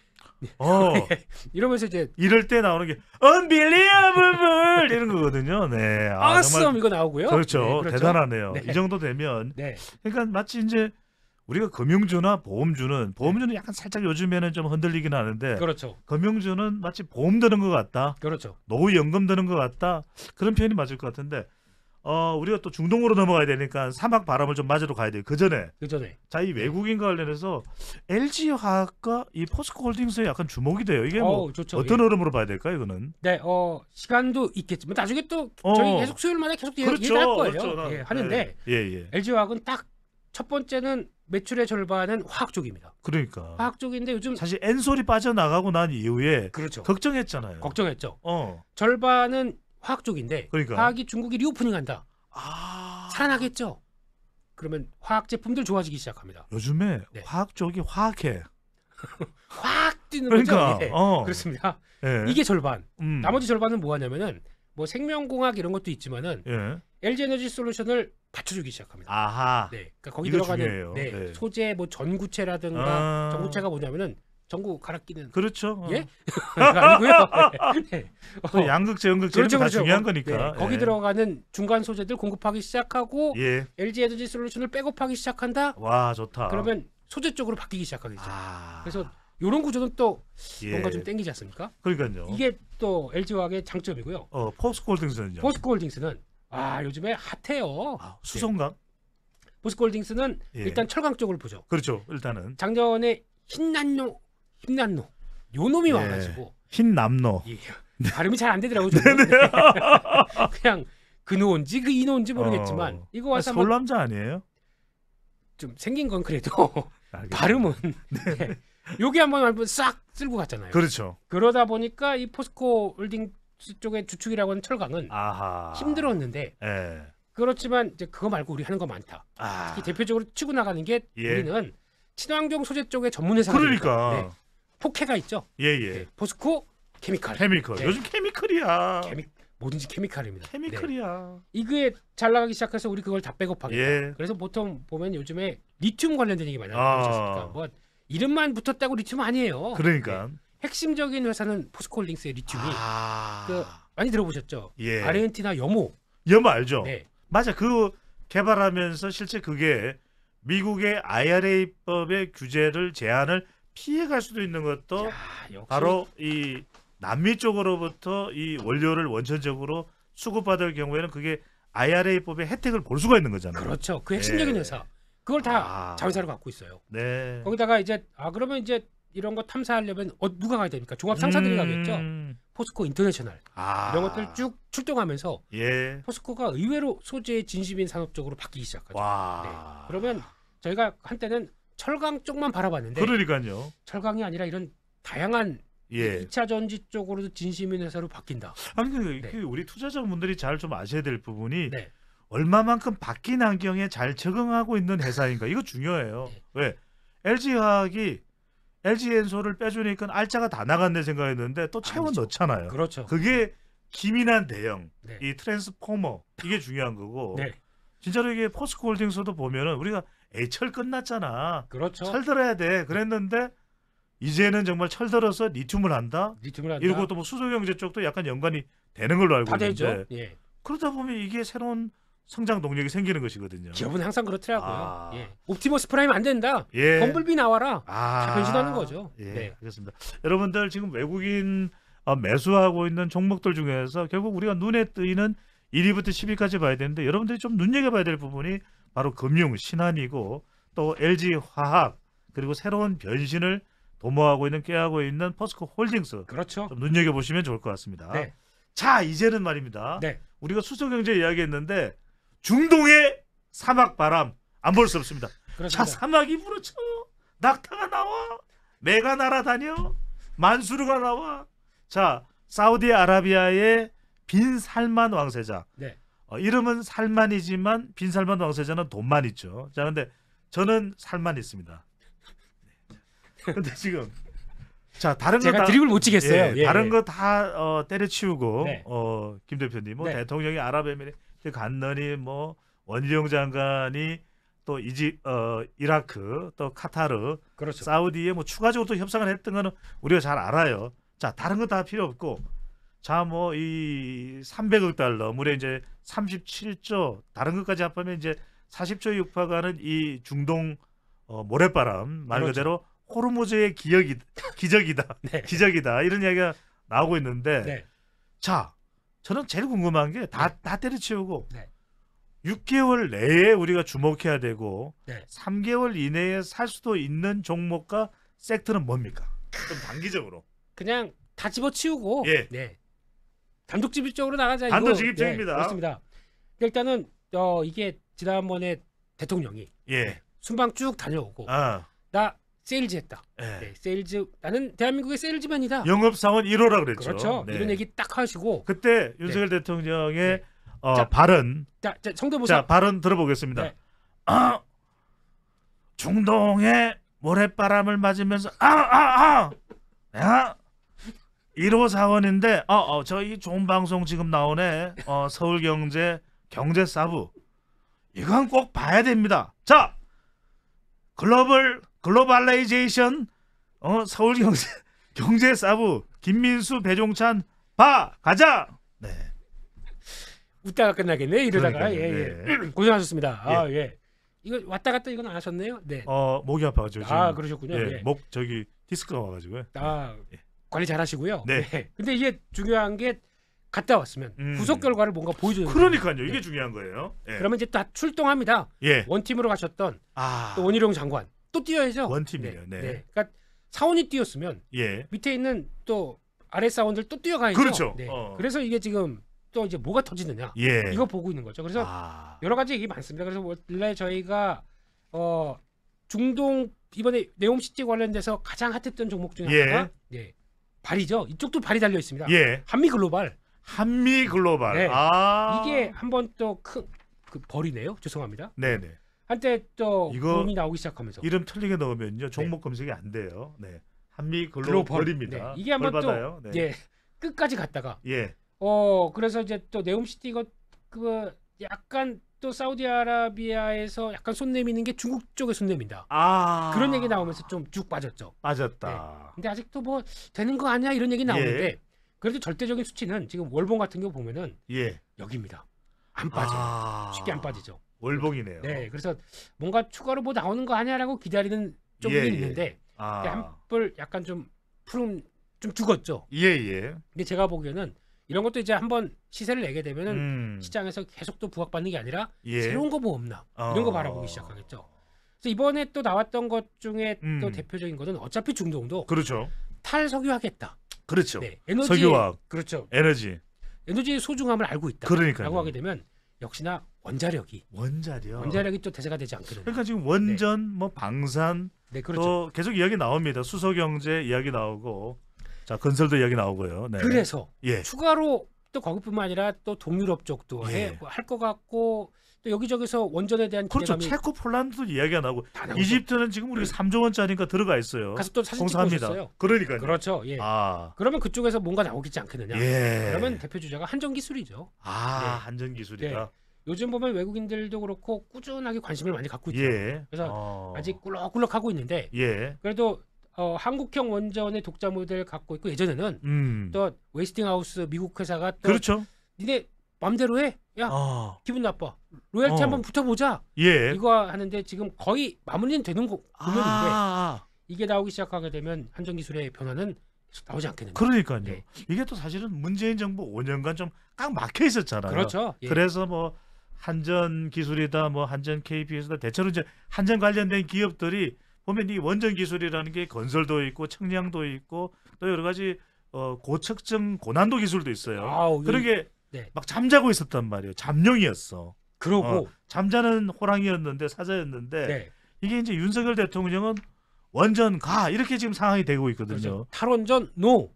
이러면서 이제 이럴 때 나오는 게 unbelievable 이런 거거든요. 네. awesome 정말 이거 나오고요. 그렇죠. 네, 그렇죠. 대단하네요. 네. 이 정도 되면 네. 그러니까 마치 이제 우리가 금융주나 보험주는 약간 살짝 요즘에는 좀 흔들리긴 하는데 그렇죠. 금융주는 마치 보험 드는 것 같다. 그렇죠. 노후연금 드는 것 같다. 그런 표현이 맞을 것 같은데 우리가 또 중동으로 넘어가야 되니까 사막 바람을 좀 맞으러 가야 돼요. 그 전에 자, 이 외국인과 관련해서 LG화학과 이 포스코홀딩스에 약간 주목이 돼요. 이게 뭐 좋죠. 어떤 흐름으로 봐야 될까요, 이거는? 네, 시간도 있겠지만 나중에 또 저희 계속 수요일마다 계속 얘기할 거예요. 그렇죠. 예, 하는데 예. LG화학은 딱 첫 번째는 매출의 절반은 화학 쪽입니다. 그러니까 화학 쪽인데 요즘 사실 엔솔이 빠져나가고 난 이후에 그렇죠. 걱정했잖아요. 걱정했죠. 어. 절반은 화학 쪽인데 그러니까. 화학이 중국이 리오프닝한다. 살아나겠죠. 그러면 화학 제품들 좋아지기 시작합니다. 요즘에 네. 화학 쪽이 화학해. 확 뛰는 그러니까 거죠. 예. 그렇습니다. 예. 이게 절반. 음. 나머지 절반은 뭐 하냐면은 뭐 생명공학 이런 것도 있지만은 예. LG에너지 솔루션을 받쳐주기 시작합니다. 아하. 네, 그러니까 거기 이거 들어가는 중요해요. 네. 소재 뭐 전구체라든가 전구체가 뭐냐면은 전구 갈아 끼는 그렇죠. 예? 아니고요. 네. 또 양극재, 연극재 다 중요한 거니까. 네. 거기 들어가는 중간 소재들 공급하기 시작하고 예. LG 에너지 솔루션을 백업하기 시작한다. 와, 좋다. 그러면 소재 쪽으로 바뀌기 시작하겠죠. 아. 그래서 이런 구조는 또 예. 뭔가 좀 땡기지 않습니까? 그러니까요. 이게 또 LG화학의 장점이고요. 포스코홀딩스는요. 포스코홀딩스는 요즘에 핫해요. 수성강? 포스코홀딩스는 예. 일단 철강 쪽을 보죠. 그렇죠. 일단은 작년에 흰난로 요 놈이 예. 와가지고 흰남노. 예. 발음이 잘 안 되더라고요. 그냥 근호인지 그 인호인지 모르겠지만 이거 와서 서울 한번 남자 아니에요? 좀 생긴 건 그래도 알겠습니다. 발음은 네. 여기 한번 싹 쓸고 갔잖아요. 그렇죠. 그러다 보니까 이 포스코홀딩스 쪽의 주축이라고 하는 철강은 아하. 힘들었는데 예. 그렇지만 이제 그거 말고 우리 하는 거 많다. 아. 특히 대표적으로 치고 나가는 게 예. 우리는 친환경 소재 쪽의 전문 회사가 그러니까. 네. 포케가 있죠. 예예. 네. 포스코 케미칼. 케미컬. 네. 요즘 케미컬이야. 뭐든지 케미칼입니다. 네. 케미컬이야. 이게 잘 나가기 시작해서 우리 그걸 다 백업하겠다. 예. 그래서 보통 보면 요즘에 리튬 관련된 얘기 많이 아. 하지 않습니까? 뭐 이름만 붙었다고 리튬 아니에요. 그러니까. 네. 핵심적인 회사는 포스코홀딩스의 리튬이 그 많이 들어보셨죠? 예. 아르헨티나 염호. 염 알죠? 네. 맞아. 그 개발하면서 실제 그게 미국의 IRA법의 규제를 제한을 피해갈 수도 있는 것도 야, 역시 바로 이 남미 쪽으로부터 이 원료를 원천적으로 수급받을 경우에는 그게 IRA법의 혜택을 볼 수가 있는 거잖아요. 그렇죠. 그 핵심적인 예. 회사. 그걸 다 자회사로 갖고 있어요. 네. 거기다가 이제 그러면 이제 이런 거 탐사하려면 누가 가야 됩니까? 종합 상사들이 가겠죠. 포스코 인터내셔널 이런 것들 쭉 출동하면서 예. 포스코가 의외로 소재의 진심인 산업 쪽으로 바뀌기 시작하죠. 와. 네. 그러면 저희가 한때는 철강 쪽만 바라봤는데 그러니까요. 철강이 아니라 이런 다양한 예. 2차 전지 쪽으로도 진심인 회사로 바뀐다. 아니 네. 우리 투자자분들이 잘 좀 아셔야 될 부분이 네. 얼마만큼 바뀐 환경에 잘 적응하고 있는 회사인가 이거 중요해요. 네. 왜? LG화학이 LG엔솔을 빼주니까 알짜가 다 나갔네 생각했는데 또 채워 아니죠. 넣잖아요. 그렇죠. 그게 기민한 대형, 네. 이 트랜스포머 이게 중요한 거고. 네. 진짜로 이게 포스코홀딩스도 보면은 우리가 철 끝났잖아. 그렇죠. 철 들어야 돼. 그랬는데 이제는 정말 철 들어서 리튬을 한다. 리튬을 한다. 이러고 또 뭐 수소경제 쪽도 약간 연관이 되는 걸로 알고 다 있는데 되죠. 예. 그러다 보면 이게 새로운 성장 동력이 생기는 것이거든요. 기업은 항상 그렇더라고요. 아. 예. 옵티머스 프라임 안 된다. 예. 범블비 나와라. 다 변신하는 거죠. 예, 네. 알겠습니다. 여러분들 지금 외국인 매수하고 있는 종목들 중에서 결국 우리가 눈에 띄는 1위부터 10위까지 봐야 되는데 여러분들이 좀 눈여겨봐야 될 부분이 바로 금융, 신한이고 또 LG화학 그리고 새로운 변신을 도모하고 있는 꾀하고 있는 포스코홀딩스 그렇죠. 좀 눈여겨보시면 좋을 것 같습니다. 네. 자 이제는 말입니다. 네. 우리가 수소경제 이야기했는데 중동의 사막 바람 안 볼 수 없습니다. 자 그렇습니다. 사막이 부러져 낙타가 나와 매가 날아다녀 만수르가 나와 자 사우디아라비아의 빈 살만 왕세자 네. 이름은 살만이지만 빈 살만 왕세자는 돈만 있죠. 자 근데 저는 살만 있습니다. 근데 지금 자 다른 제가 거 다, 드립을 못 치겠어요. 예, 다른 예. 거 다 때려치우고 네. 김 대표님 뭐 네. 대통령이 아랍에미리트 갔느니 뭐 원희룡 장관이 또 이라크 또 카타르 그렇죠. 사우디에 뭐 추가적으로 또 협상을 했던 거는 우리가 잘 알아요. 자 다른 거 다 필요 없고 자 뭐 이 300억 달러 무려 이제 37조 다른 것까지 합하면 이제 40조 육박하는 이 중동 모래바람 말 그렇죠. 그대로 호르무즈의 기적이다. 네. 기적이다. 이런 이야기가 나오고 있는데 네. 자 저는 제일 궁금한 게 다 때려치우고 네. 6개월 내에 우리가 주목해야 되고 네. 3개월 이내에 살 수도 있는 종목과 섹터는 뭡니까? 좀 단기적으로. 그냥 다 집어치우고 예. 네. 단독지휘적으로 나가자. 단독지휘적입니다. 네, 그렇습니다. 일단은 이게 지난번에 대통령이 예. 순방 쭉 다녀오고 나 세일즈 했다. 예. 네, 세일즈 나는 대한민국의 세일즈맨이다. 영업사원 1호라 그랬죠. 그렇죠. 네. 이런 얘기 딱 하시고 그때 윤석열 대통령의 네. 자, 발언 자 성대모사 발언 들어보겠습니다. 네. 중동의 모래바람을 맞으면서 야 1호 사원인데 저희 좋은 방송 지금 나오네. 서울경제 경제사부 이건 꼭 봐야 됩니다. 자 글로벌라이제이션 서울경제 경제사부 김민수 배종찬 가자. 네. 웃다가 끝나겠네 이러다가 그러니까요. 예. 고생하셨습니다. 예. 이거 왔다 갔다 이건 안 하셨네요. 네. 목이 아파가지고 지금. 아 그러셨군요. 예, 네. 목 저기 디스크가 와가지고요. 예. 관리 잘하시고요. 네. 근데 이게 중요한 게 갔다 왔으면 후속 결과를 뭔가 보여줘야 돼요. 그러니까요. 이게 네. 중요한 거예요. 예. 그러면 이제 다 출동합니다. 예. 원팀으로 가셨던 또 원희룡 장관 또 뛰어야죠. 원팀이에요. 네. 그러니까 사원이 뛰었으면 예. 밑에 있는 또 아래 사원들 또 뛰어가야죠. 그렇죠. 네. 그래서 이게 지금 또 이제 뭐가 터지느냐 예. 이거 보고 있는 거죠. 그래서 여러 가지 얘기 많습니다. 그래서 원래 저희가 중동 이번에 네옴시티 관련돼서 가장 핫했던 종목 중에 하나가 발이죠. 이쪽도 발이 달려 있습니다. 예. 한미 글로벌. 한미 글로벌. 네. 이게 한번 또 큰 그 벌이네요. 죄송합니다. 네네. 한때 또 이거 붐이 나오기 시작하면서 이름 틀리게 넣으면요 종목 검색이 안 돼요. 네. 한미 글로벌. 글로벌입니다. 이게 한번 벌 또 받아요. 네. 끝까지 갔다가 예. 그래서 이제 또 네옴시티 이거 그 약간 또 사우디아라비아에서 약간 손 내미는 게 중국 쪽에 손 내민다. 그런 얘기 나오면서 좀 쭉 빠졌죠. 빠졌다. 근데 아직도 뭐 되는 거 아니야 이런 얘기 나오는데 그래도 절대적인 수치는 지금 월봉 같은 거 보면은 여기입니다. 안 빠져요. 쉽게 안 빠지죠. 월봉이네요. 네, 그래서 뭔가 추가로 뭐 나오는 거 아니야라고 기다리는 쪽이 있는데 한불 약간 좀 푸름 좀 죽었죠. 예예. 근데 제가 보기에는 이런 것도 이제 한번 시세를 내게 되면은 시장에서 계속 또 부각받는 게 아니라 새로운 거 뭐 없나 이런 거 바라보기 시작하겠죠. 그래서 이번에 또 나왔던 것 중에 또 대표적인 거는 어차피 중동도 그렇죠. 탈석유하겠다. 그렇죠. 네, 에너지 석유화학. 그렇죠. 에너지의 소중함을 알고 있다. 그러니까요. 라고 하게 되면 역시나 원자력이 또 대세가 되지 않거든요. 그러니까 지금 원전, 뭐 방산, 그렇죠. 또 계속 이야기 나옵니다. 수소경제 이야기 나오고, 자 건설도 이야기 나오고요. 네. 그래서 추가로 또 거기뿐만 아니라 또 동유럽 쪽도 할 것 같고 또 여기저기서 원전에 대한 기대감이 체코, 폴란드도 이야기가 나오고 이집트는 지금 우리 3조 원짜리가 들어가 있어요. 가서 또 사진 찍고 오셨어요. 그러니까요. 그렇죠. 예. 그러면 그쪽에서 뭔가 나오겠지 않겠느냐. 그러면 대표 주자가 한전기술이죠. 한전기술이다. 요즘 보면 외국인들도 그렇고 꾸준하게 관심을 많이 갖고 있죠. 그래서 아직 꿀럭꿀럭 하고 있는데 그래도 한국형 원전의 독자 모델 갖고 있고 예전에는 또 웨스팅하우스 미국 회사가 또 그렇죠. 니네 맘대로 해. 야 기분 나빠. 로열티 한번 붙어보자. 이거 하는데 지금 거의 마무리는 되는 국면인데 이게 나오기 시작하게 되면 한전기술의 변화는 계속 나오지 않겠는데. 그러니까요. 이게 또 사실은 문재인 정부 5년간 좀 꽉 막혀 있었잖아요. 그렇죠. 그래서 뭐 한전기술이다, 뭐 한전 KPS다 대체로 이제 한전 관련된 기업들이 보면 이 원전 기술이라는 게 건설도 있고 청량도 있고 또 여러 가지 고측정 고난도 기술도 있어요. 그런 게 막 잠자고 있었단 말이에요. 잠룡이었어. 그러고 잠자는 호랑이였는데 사자였는데 이게 이제 윤석열 대통령은 원전 가 이렇게 지금 상황이 되고 있거든요. 그렇죠. 탈원전 노.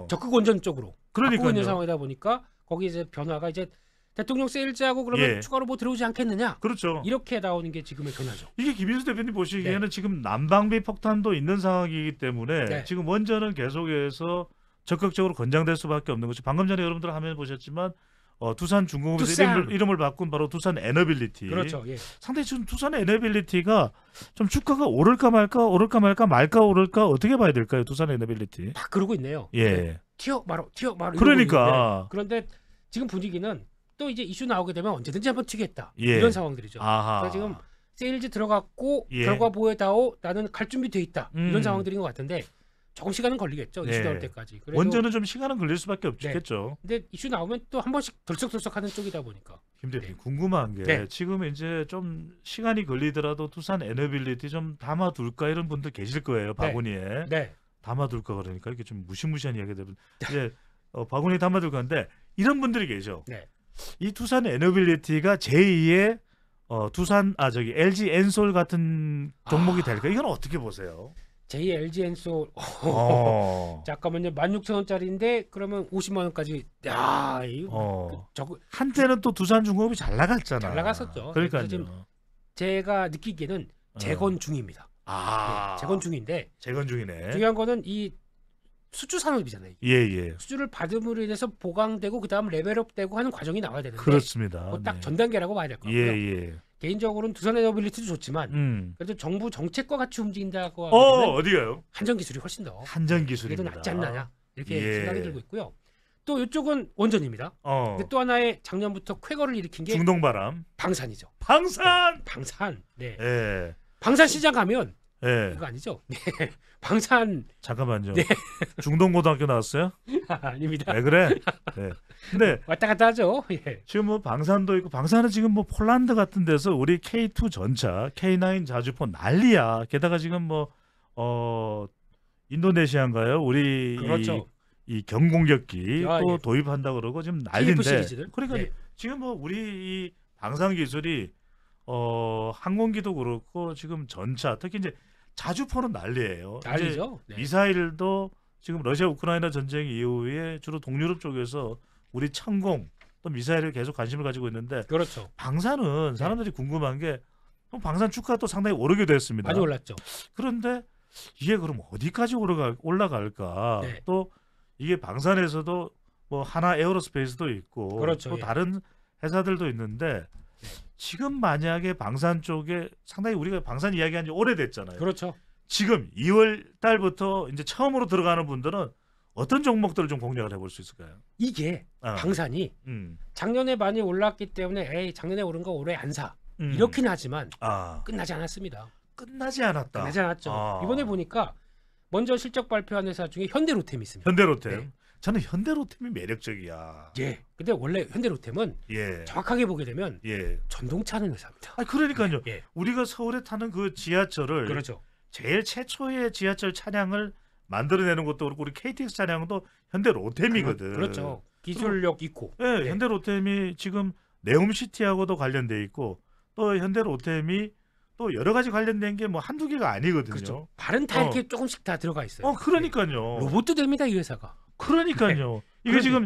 적극 원전 쪽으로 바꾸고 있는 상황이다 보니까 거기 이제 변화가 이제 대통령 세일즈하고 그러면 추가로 뭐 들어오지 않겠느냐. 그렇죠. 이렇게 나오는 게 지금의 변화죠. 이게 김인수 대표님 보시기에는 지금 난방비 폭탄도 있는 상황이기 때문에 지금 원전은 계속해서 적극적으로 권장될 수밖에 없는 거죠. 방금 전에 여러분들 화면 보셨지만 두산 중공업에서 이름을 바꾼 바로 두산 에너빌리티. 그렇죠. 상당히 지금 두산 에너빌리티가 좀 주가가 오를까 말까 오를까 어떻게 봐야 될까요? 두산 에너빌리티. 막 그러고 있네요. 튀어 말어. 그러니까. 그런데 지금 분위기는 또 이제 이슈 나오게 되면 언제든지 한번 튀겠다. 이런 상황들이죠. 그러니까 지금 세일즈 들어갔고 결과 보여다오 나는 갈 준비 돼 있다. 이런 상황들인 것 같은데 조금 시간은 걸리겠죠. 이슈 나올 때까지. 원전은 좀 시간은 걸릴 수밖에 없겠죠. 근데 이슈 나오면 또 한 번씩 덜썩덜썩하는 쪽이다 보니까. 김 대표님 궁금한 게 지금 이제 좀 시간이 걸리더라도 두산 에너빌리티 좀 담아둘까 이런 분들 계실 거예요. 바구니에. 담아둘까 그러니까 이게 좀 무시무시한 이야기가 되면 이제 바구니에 담아둘 건데 이런 분들이 계셔. 이 두산 에너빌리티가 제2의 두산 LG 엔솔 같은 종목이 될까? 이건 어떻게 보세요? 제2 LG 엔솔 잠깐만요. 16,000원짜리인데 그러면 50만 원까지. 야, 이거 한때는 또 두산중공업이 잘 나갔잖아. 잘 나갔었죠. 그러니까요. 지금 제가 느끼기에는 재건 중입니다. 재건 중인데. 재건 중이네. 중요한 거는 이 수주 산업이잖아요. 수주를 받음으로 인해서 보강되고 그다음 레벨업되고 하는 과정이 나와야 되는데. 그렇습니다. 딱 전 단계라고 봐야 될 것 같고요. 개인적으로는 두산 에너빌리티도 좋지만 그래도 정부 정책과 같이 움직인다고 하면 어디가요? 한전기술이 훨씬 더 한전기술이 그래도 낫지 않느냐 이렇게 생각이 들고 있고요. 또 이쪽은 원전입니다. 근데 또 하나의 작년부터 쾌거를 일으킨 게 중동바람. 방산이죠. 방산. 네, 방산. 네. 예. 방산 시장 가면 예. 이거 아니죠? 네. 방산. 잠깐만요. 네. 중동고등학교 나왔어요? 아닙니다. 왜 그래? 네. 근데 왔다 갔다 하죠. 예. 지금 뭐 방산도 있고 방산은 지금 뭐 폴란드 같은 데서 우리 K2 전차, K9 자주포 난리야. 게다가 지금 뭐 인도네시아인가요? 우리 그렇죠. 이 경공격기 또 예. 도입한다 그러고 지금 TF 난리인데. 시리즈들. 그러니까 네. 지금 뭐 우리 이 방산 기술이 항공기도 그렇고 지금 전차 특히 이제 자주포는 난리예요. 난리죠. 이제 네. 미사일도 지금 러시아 우크라이나 전쟁 이후에 주로 동유럽 쪽에서 우리 천공 또 미사일에 계속 관심을 가지고 있는데 그렇죠. 방산은 사람들이 궁금한 게 방산 주가도 상당히 오르기도 했습니다. 많이 올랐죠. 그런데 이게 그럼 어디까지 올라갈까? 네. 또 이게 방산에서도 뭐 하나 에어로스페이스도 있고 그렇죠. 또 예. 다른 회사들도 있는데 지금 만약에 방산 쪽에 상당히 우리가 방산 이야기한 지 오래됐잖아요. 그렇죠. 지금 2월 달부터 이제 처음으로 들어가는 분들은 어떤 종목들을 좀 공략을 해볼 수 있을까요? 이게 방산이 작년에 많이 올랐기 때문에 에이 작년에 오른 거 올해 안 사. 이렇긴 하지만 끝나지 않았습니다. 끝나지 않았다. 끝나지 않았죠. 이번에 보니까 먼저 실적 발표한 회사 중에 현대로템이 있습니다. 현대로템. 네. 저는 현대로템이 매력적이야. 예. 근데 원래 현대로템은 예. 정확하게 보게 되면 예. 전동차 하는 회사입니다. 그러니까요. 예. 우리가 서울에 타는 그 지하철을 그렇죠. 제일 최초의 지하철 차량을 만들어내는 것도 그렇고 우리 KTX 차량도 현대로템이거든. 그렇죠. 기술력 있고. 네, 네. 현대로템이 지금 네옴시티하고도 관련돼 있고 또 현대로템이 또 여러 가지 관련된 게 뭐 한두 개가 아니거든요. 그렇죠. 발은 다 이렇게 조금씩 다 들어가 있어요. 그러니까요. 로봇도 됩니다, 이 회사가. 그러니까요. 이게 지금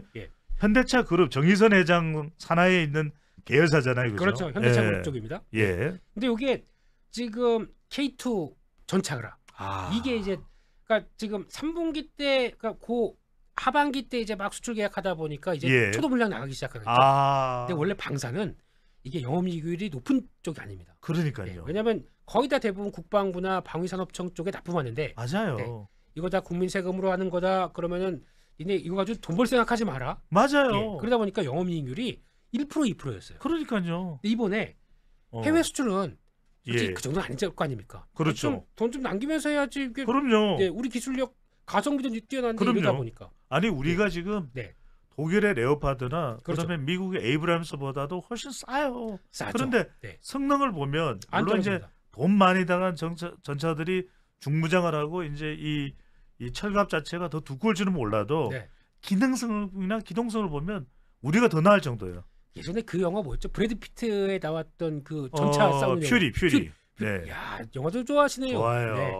현대차 그룹 정의선 회장 산하에 있는 계열사잖아요. 그렇죠. 현대차 그룹 쪽입니다. 예. 근데 이게 지금 K2 전차라. 이게 이제 그러니까 지금 3분기 때 그러니까 고 하반기 때 이제 막 수출 계약하다 보니까 이제 초도 물량 나가기 시작하겠죠. 근데 원래 방산은 이게 영업이익률이 높은 쪽이 아닙니다. 그러니까요. 왜냐하면 거의 다 대부분 국방부나 방위산업청 쪽에 납품하는데 맞아요. 네. 이거 다 국민 세금으로 하는 거다. 그러면은 니네 이거 가지고 돈 벌 생각하지 마라. 맞아요. 그러다 보니까 영업이익률이 1% 2%였어요. 그러니까요. 근데 이번에 해외 수출은 솔직히 그 정도는 아닐 거 아닙니까? 그렇죠. 돈 좀 남기면서 해야지. 이게 그럼요. 우리 기술력 가성비도 뛰어난데 이러다 보니까. 아니 우리가 지금 독일의 레오파드나 그다음에 미국의 에이브람스보다도 훨씬 싸요. 싸죠. 그런데 성능을 보면 물론 이제 돈 많이 나간 전차들이 중무장을 하고 이제 이 철갑 자체가 더 두꺼울 줄은 몰라도 기능성이나 기동성을 보면 우리가 더 나을 정도예요. 예전에 그 영화 뭐였죠? 브래드 피트에 나왔던 그 전차 싸우는 퓨리. 네. 야, 영화도 좋아하시네요. 좋아요. 네.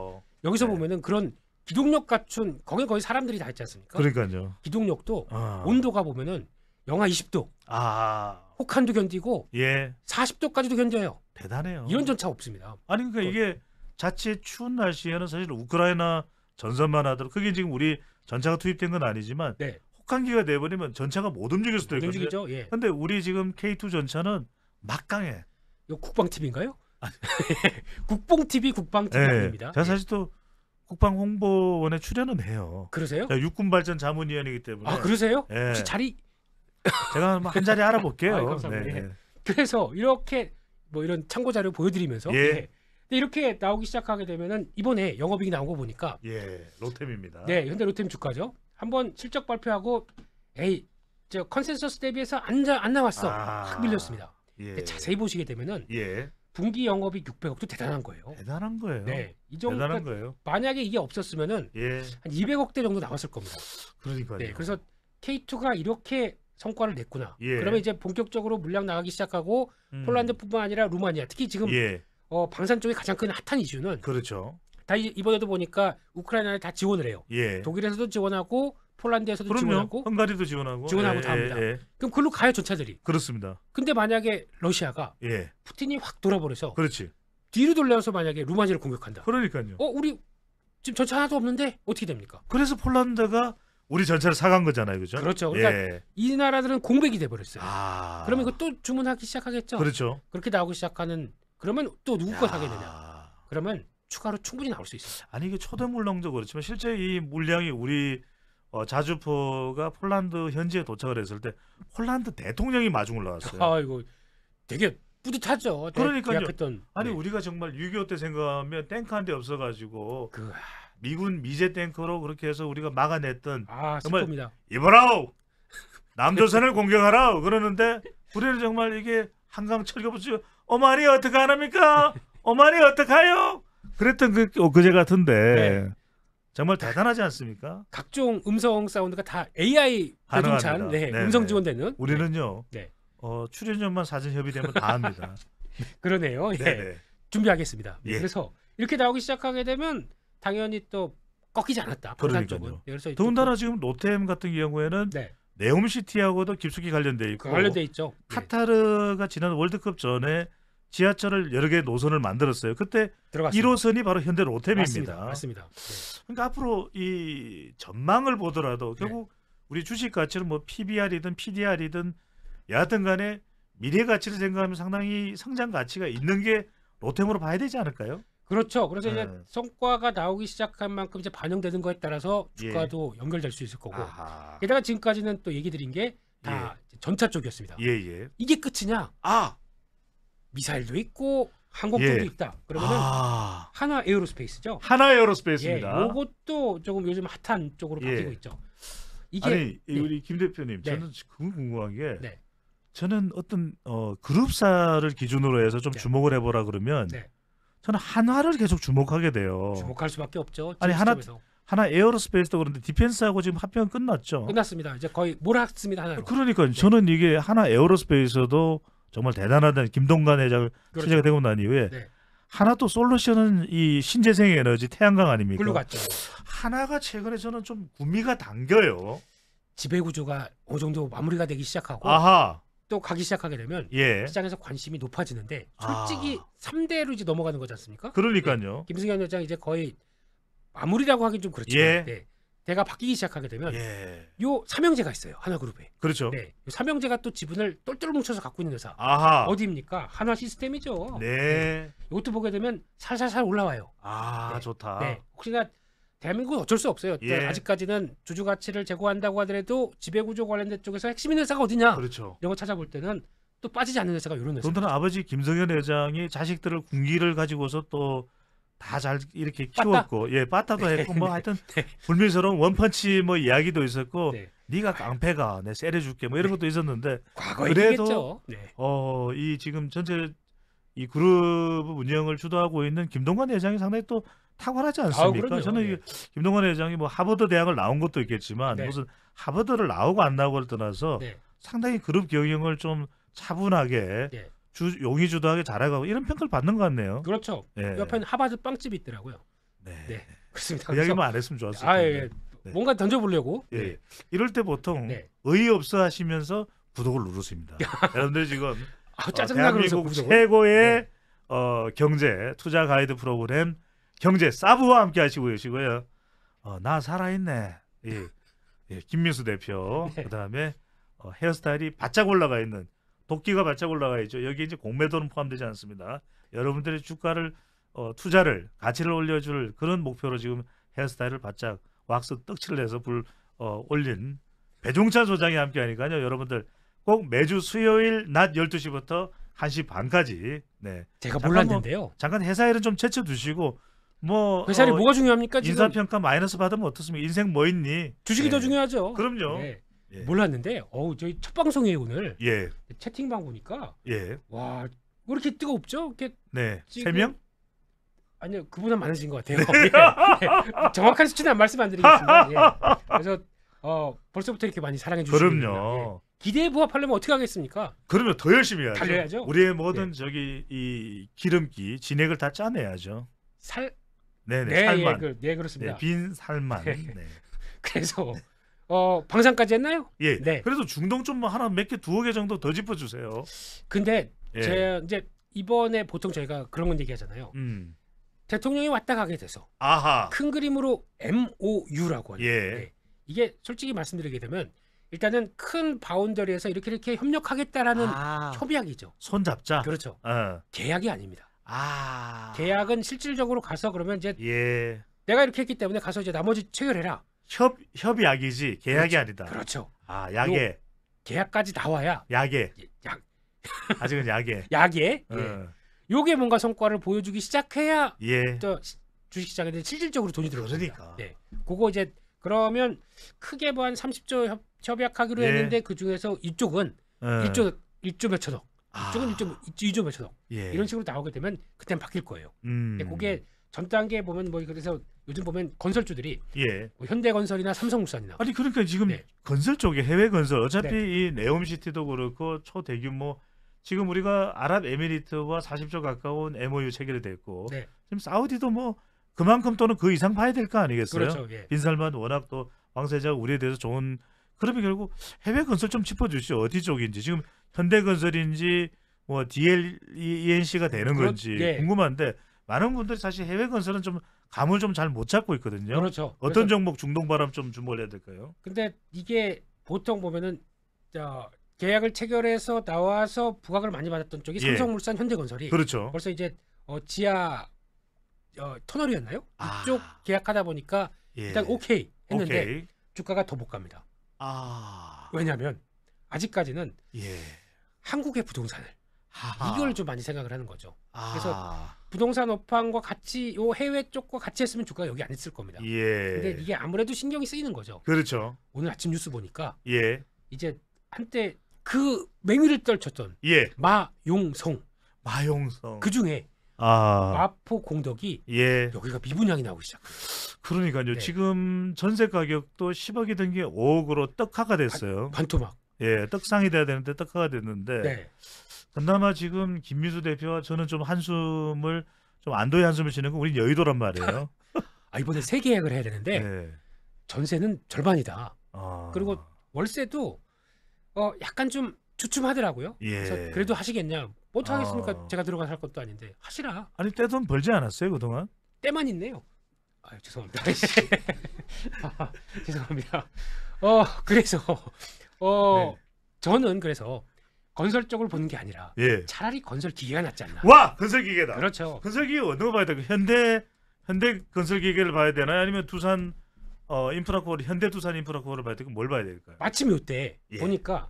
여기서 보면은 그런 기동력 갖춘 거기 사람들이 다 있지 않습니까? 그러니까요. 기동력도 온도가 보면은 영하 20도. 혹한도 견디고 40도까지도 견뎌요. 대단해요. 이런 전차 없습니다. 아니 그러니까 이게 자칫 추운 날씨에는 사실 우크라이나 전선만 하더라도 그게 지금 우리 전차가 투입된 건 아니지만 혹한기가 돼버리면 전차가 못 움직일 수도 있거든요. 움직이죠. 근데 우리 지금 K2 전차는 막강해. 이거 국방 TV인가요? 국뽕 TV 국방 TV 아닙니다. 제가 사실 또 국방 홍보원에 출연은 해요. 그러세요? 육군 발전 자문위원이기 때문에. 그러세요? 혹시 자리 제가 한 자리 알아볼게요. 감사합니다. 그래서 이렇게 뭐 이런 참고 자료 보여드리면서 근데 이렇게 나오기 시작하게 되면은 이번에 영업이익 나온 거 보니까 로템입니다. 네, 현대 로템 주가죠. 한번 실적 발표하고 저 컨센서스 대비해서 안 나왔어. 확 밀렸습니다. 근데 자세히 보시게 되면은 분기 영업이익 600억도 대단한 거예요. 대단한 거예요. 네, 이 정도 대단한 거예요. 만약에 이게 없었으면은 한 200억대 정도 나왔을 겁니다. 그러니까요. 네, 그래서 K2가 이렇게 성과를 냈구나. 그러면 이제 본격적으로 물량 나가기 시작하고 폴란드뿐만 아니라 루마니아, 특히 지금 방산 쪽이 가장 큰 핫한 이슈는 그렇죠. 다 이번에도 보니까 우크라이나에 다 지원을 해요. 독일에서도 지원하고 폴란드에서도 지원하고 헝가리도 지원하고 다 합니다. 그럼 글로 가요 전차들이. 그렇습니다. 근데 만약에 러시아가 푸틴이 확 돌아버려서 뒤로 돌려서 만약에 루마니아를 공격한다. 그러니까요. 우리 지금 전차 하나도 없는데 어떻게 됩니까? 그래서 폴란드가 우리 전차를 사간 거잖아요, 그죠? 그렇죠. 그러니까 이 나라들은 공백이 돼 버렸어요. 그러면 이거 또 주문하기 시작하겠죠. 그렇죠. 그렇게 나오기 시작하는 그러면 또 누구 거 사겠느냐? 그러면 추가로 충분히 나올 수 있어요. 아니 이게 초대 물량도 그렇지만 실제 이 물량이 우리 자주포가 폴란드 현지에 도착을 했을 때 폴란드 대통령이 마중 올라왔어요. 아 이거 되게 뿌듯하죠. 그러니까요. 계약했던. 아니 네. 우리가 정말 6.25 때 생각하면 탱크 한 대 없어가지고 그 미군 미제 탱크로 그렇게 해서 우리가 막아냈던 정말 슬픕니다. 이보라우 남조선을 공격하라 그러는데 우리는 정말 이게 한강 철교부지 어머니 어떻게 하랍니까? 어머니 어떡하요? 그랬던 그제 같은데 네. 정말 대단하지 않습니까? 각종 음성 사운드가 다 AI 자동찬 음성 지원되는. 우리는요. 네. 출연료만 사전 협의되면 다 합니다. 그러네요. 예. 준비하겠습니다. 예. 그래서 이렇게 나오기 시작하게 되면 당연히 또 꺾이지 않았다. 방산 쪽은. 그래서 더군다나 지금 노템 같은 경우에는 네옴시티하고도 깊숙이 관련돼 있고 관련돼 있죠. 카타르가 지난 월드컵 전에 지하철을 여러 개 노선을 만들었어요. 그때 들어갔습니다. 1호선이 바로 현대 로템입니다. 맞습니다. 네. 그러니까 앞으로 이 전망을 보더라도 결국 우리 주식 가치는 뭐 PBR이든 PDR이든 여하튼 간에 미래 가치를 생각하면 상당히 성장 가치가 있는 게 로템으로 봐야 되지 않을까요? 그렇죠. 그래서 이제 성과가 나오기 시작한 만큼 이제 반영되는 거에 따라서 주가도 연결될 수 있을 거고. 게다가 지금까지는 또 얘기 드린 게 다 전차 쪽이었습니다. 이게 끝이냐? 미사일도 있고 항공편도 있다. 그러면은 하나 에어로스페이스죠. 하나 에어로스페이스입니다. 이것도 조금 요즘 핫한 쪽으로 바뀌고 있죠. 이게 아니 우리 김 대표님 저는 그거 궁금한 게 저는 어떤 그룹사를 기준으로 해서 좀 주목을 해보라 그러면 저는 한화를 계속 주목하게 돼요. 주목할 수밖에 없죠. 아니 하나 에어로스페이스도 그런데 디펜스하고 지금 합병 끝났죠. 끝났습니다. 이제 거의 몰았습니다. 하나로. 그러니까 저는 이게 하나 에어로스페이스도 정말 대단하다는 김동관 회장 취재가 되고 난 이후에 하나 또 솔루션은 이 신재생 에너지 태양광 아닙니까? 글로 갔죠. 하나가 최근에 저는 좀 구미가 당겨요. 지배 구조가 어느 정도 마무리가 되기 시작하고 또 가기 시작하게 되면 시장에서 관심이 높아지는데 솔직히 3대로 이제 넘어가는 거지 않습니까? 그러니까요. 김승현 회장 이제 거의 마무리라고 하긴 좀 그렇지만 대가 바뀌기 시작하게 되면 요 삼형제가 있어요. 하나그룹에. 그렇죠. 요 삼형제가 또 지분을 똘똘 뭉쳐서 갖고 있는 회사. 어디입니까? 한화 시스템이죠. 이것도 보게 되면 살살살 올라와요. 좋다. 혹시나 대한민국은 어쩔 수 없어요. 아직까지는 주주 가치를 제고한다고 하더라도 지배구조 관련된 쪽에서 핵심 있는 회사가 어디냐? 그렇죠. 이런 거 찾아볼 때는 또 빠지지 않는 회사가 이런 회사. 더군다나 아버지 김성현 회장이 자식들을 군기를 가지고서 또 다 잘 이렇게 키웠고 빠따도 했고 뭐 하여튼 불미스러운 원펀치 뭐 이야기도 있었고 네가 깡패가 내 세려줄게 뭐 이런 것도 있었는데 그래도 이 지금 전체 이 그룹 운영을 주도하고 있는 김동관 회장이 상당히 또 탁월하지 않습니까? 저는 김동관 회장이 뭐 하버드 대학을 나온 것도 있겠지만 무슨 하버드를 나오고 안 나오고를 떠나서 상당히 그룹 경영을 좀 차분하게 용의 주도하게 잘하고 이런 평가를 받는 것 같네요. 그렇죠. 옆에는 하버드 빵집이 있더라고요. 그렇습니다. 그 이야기만 안 했으면 좋았을 텐데. 뭔가 던져보려고. 이럴 때 보통 어이없어 하시면서 구독을 누르십니다. 여러분들 지금 대한민국 최고의 경제 투자 가이드 프로그램 경제 사부와 함께 하시고 계시고요. 나 살아있네. 김민수 대표. 그다음에 헤어스타일이 바짝 올라가 있는 도끼가 바짝 올라가 있죠. 여기 이제 공매도는 포함되지 않습니다. 여러분들의 주가를 투자를 가치를 올려줄 그런 목표로 지금 헤어스타일을 바짝 왁스 떡칠을 해서 올린 배종찬 소장이 함께하니까요. 여러분들 꼭 매주 수요일 낮 12시부터 1시 반까지 제가 몰랐는데요. 잠깐 회사 일은 좀 제쳐두시고 뭐 회사 일이 뭐가 중요합니까? 지금? 인사평가 마이너스 받으면 어떻습니까? 인생 뭐 있니? 주식이 더 중요하죠. 그럼요. 몰랐는데 저희 첫 방송이에요 오늘. 채팅방 보니까 와, 왜 이렇게 뜨겁죠? 이렇게 3명? 아니요, 그보다 많으신 것 같아요. 정확한 수치는 말씀 안 드리겠습니다. 그래서 벌써부터 이렇게 많이 사랑해 주시면 그럼요. 기대에 부합하려면 어떻게 하겠습니까? 그러면 더 열심히 해야죠. 달려야죠. 우리의 모든 저기 이 기름기 진액을 다 짜내야죠. 살만. 그렇습니다. 빈 살만. 그래서 방산까지 했나요? 그래도 중동 좀 하나 몇 개 두어 개 정도 더 짚어주세요. 근데 제가 이제 이번에 보통 저희가 그런 건 얘기하잖아요. 대통령이 왔다 가게 돼서 큰 그림으로 MOU라고 하는 이게 솔직히 말씀드리게 되면 일단은 큰 바운더리에서 이렇게 협력하겠다라는 협약이죠. 손잡자. 그렇죠. 계약이 아닙니다. 계약은 실질적으로 가서 그러면 이제 내가 이렇게 했기 때문에 가서 이제 나머지 체결해라. 협약이지 계약이 그렇죠. 아니다. 그렇죠. 아, 약에. 계약까지 나와야 약에. 약 아직은 약에. 약에 어. 요게 뭔가 성과를 보여주기 시작해야 예. 또 주식시장에 실질적으로 돈이 들어옵니다. 그러니까. 네. 그거 이제 그러면 크게 뭐 한 30조 협약하기로 예. 했는데 그 중에서 이쪽은 어. 1조 몇천억, 이쪽은 아. 2조 몇천억 예. 이런 식으로 나오게 되면 그땐 바뀔 거예요. 근데 그게 전 단계에 보면 뭐 그래서 요즘 보면 건설주들이 예. 뭐 현대건설이나 삼성물산이나 아니 그러니까 지금 네. 건설 쪽에 해외 건설 어차피 네. 이 네옴시티도 그렇고 초대규모 지금 우리가 아랍에미리트와 40조 가까운 MOU 체결이 됐고 네. 지금 사우디도 뭐 그만큼 또는 그 이상 봐야 될 거 아니겠어요? 그렇죠. 예. 빈살만 워낙 또 왕세자가 우리에 대해서 좋은 그러면 결국 해외 건설 좀 짚어주시죠. 어디 쪽인지 지금 현대건설인지 뭐 DLENC가 되는 건지 네. 궁금한데 많은 분들이 사실 해외 건설은 좀 감을 좀 잘 못 잡고 있거든요. 그렇죠. 어떤 종목 중동바람 좀 주목해야 될까요? 근데 이게 보통 보면은 계약을 체결해서 나와서 부각을 많이 받았던 쪽이 예. 삼성물산, 현대건설이 그렇죠. 벌써 이제 지하 터널이었나요? 이쪽 계약하다 보니까 예. 일단 오케이 했는데 오케이. 주가가 더 못 갑니다. 왜냐하면 아직까지는 예. 한국의 부동산을 하하. 이걸 좀 많이 생각을 하는 거죠. 그래서 아. 부동산 업황과 같이 요 해외 쪽과 같이 했으면 주가가 여기 안 있을 겁니다. 예. 근데 이게 아무래도 신경이 쓰이는 거죠. 그렇죠. 오늘 아침 뉴스 보니까 예. 이제 한때 그 맹위를 떨쳤던 예. 마용성 마용성. 그 중에 마포 공덕이 예. 여기가 미분양이 나오기 시작해요. 그러니까요. 네. 지금 전세 가격도 10억이 된 게 5억으로 떡하가 됐어요. 반토막. 예, 떡상이 돼야 되는데 떡하가 됐는데 네. 그나마 지금 김민수 대표와 저는 좀 한숨을 좀 안도의 한숨을 쉬는 건 우리 여의도란 말이에요. 이번에 새 계약을 해야 되는데 네. 전세는 절반이다. 아. 그리고 월세도 약간 좀 주춤하더라고요. 예. 그래서 그래도 하시겠냐? 못 하겠습니까? 제가 들어가 살 것도 아닌데 하시라. 아니 떼돈 벌지 않았어요 그동안? 때만 있네요. 죄송합니다. 죄송합니다. 그래서 네. 저는 그래서 건설 쪽을 보는 게 아니라 예. 차라리 건설 기계가 낫지 않나. 와 건설기계다. 그렇죠. 건설기계 어느 거 봐야 될까? 현대 건설기계를 봐야 되나요? 아니면 두산 인프라코어 현대 두산 인프라코어를 봐야 될까? 뭘 봐야 될까요? 마침 이때 예. 보니까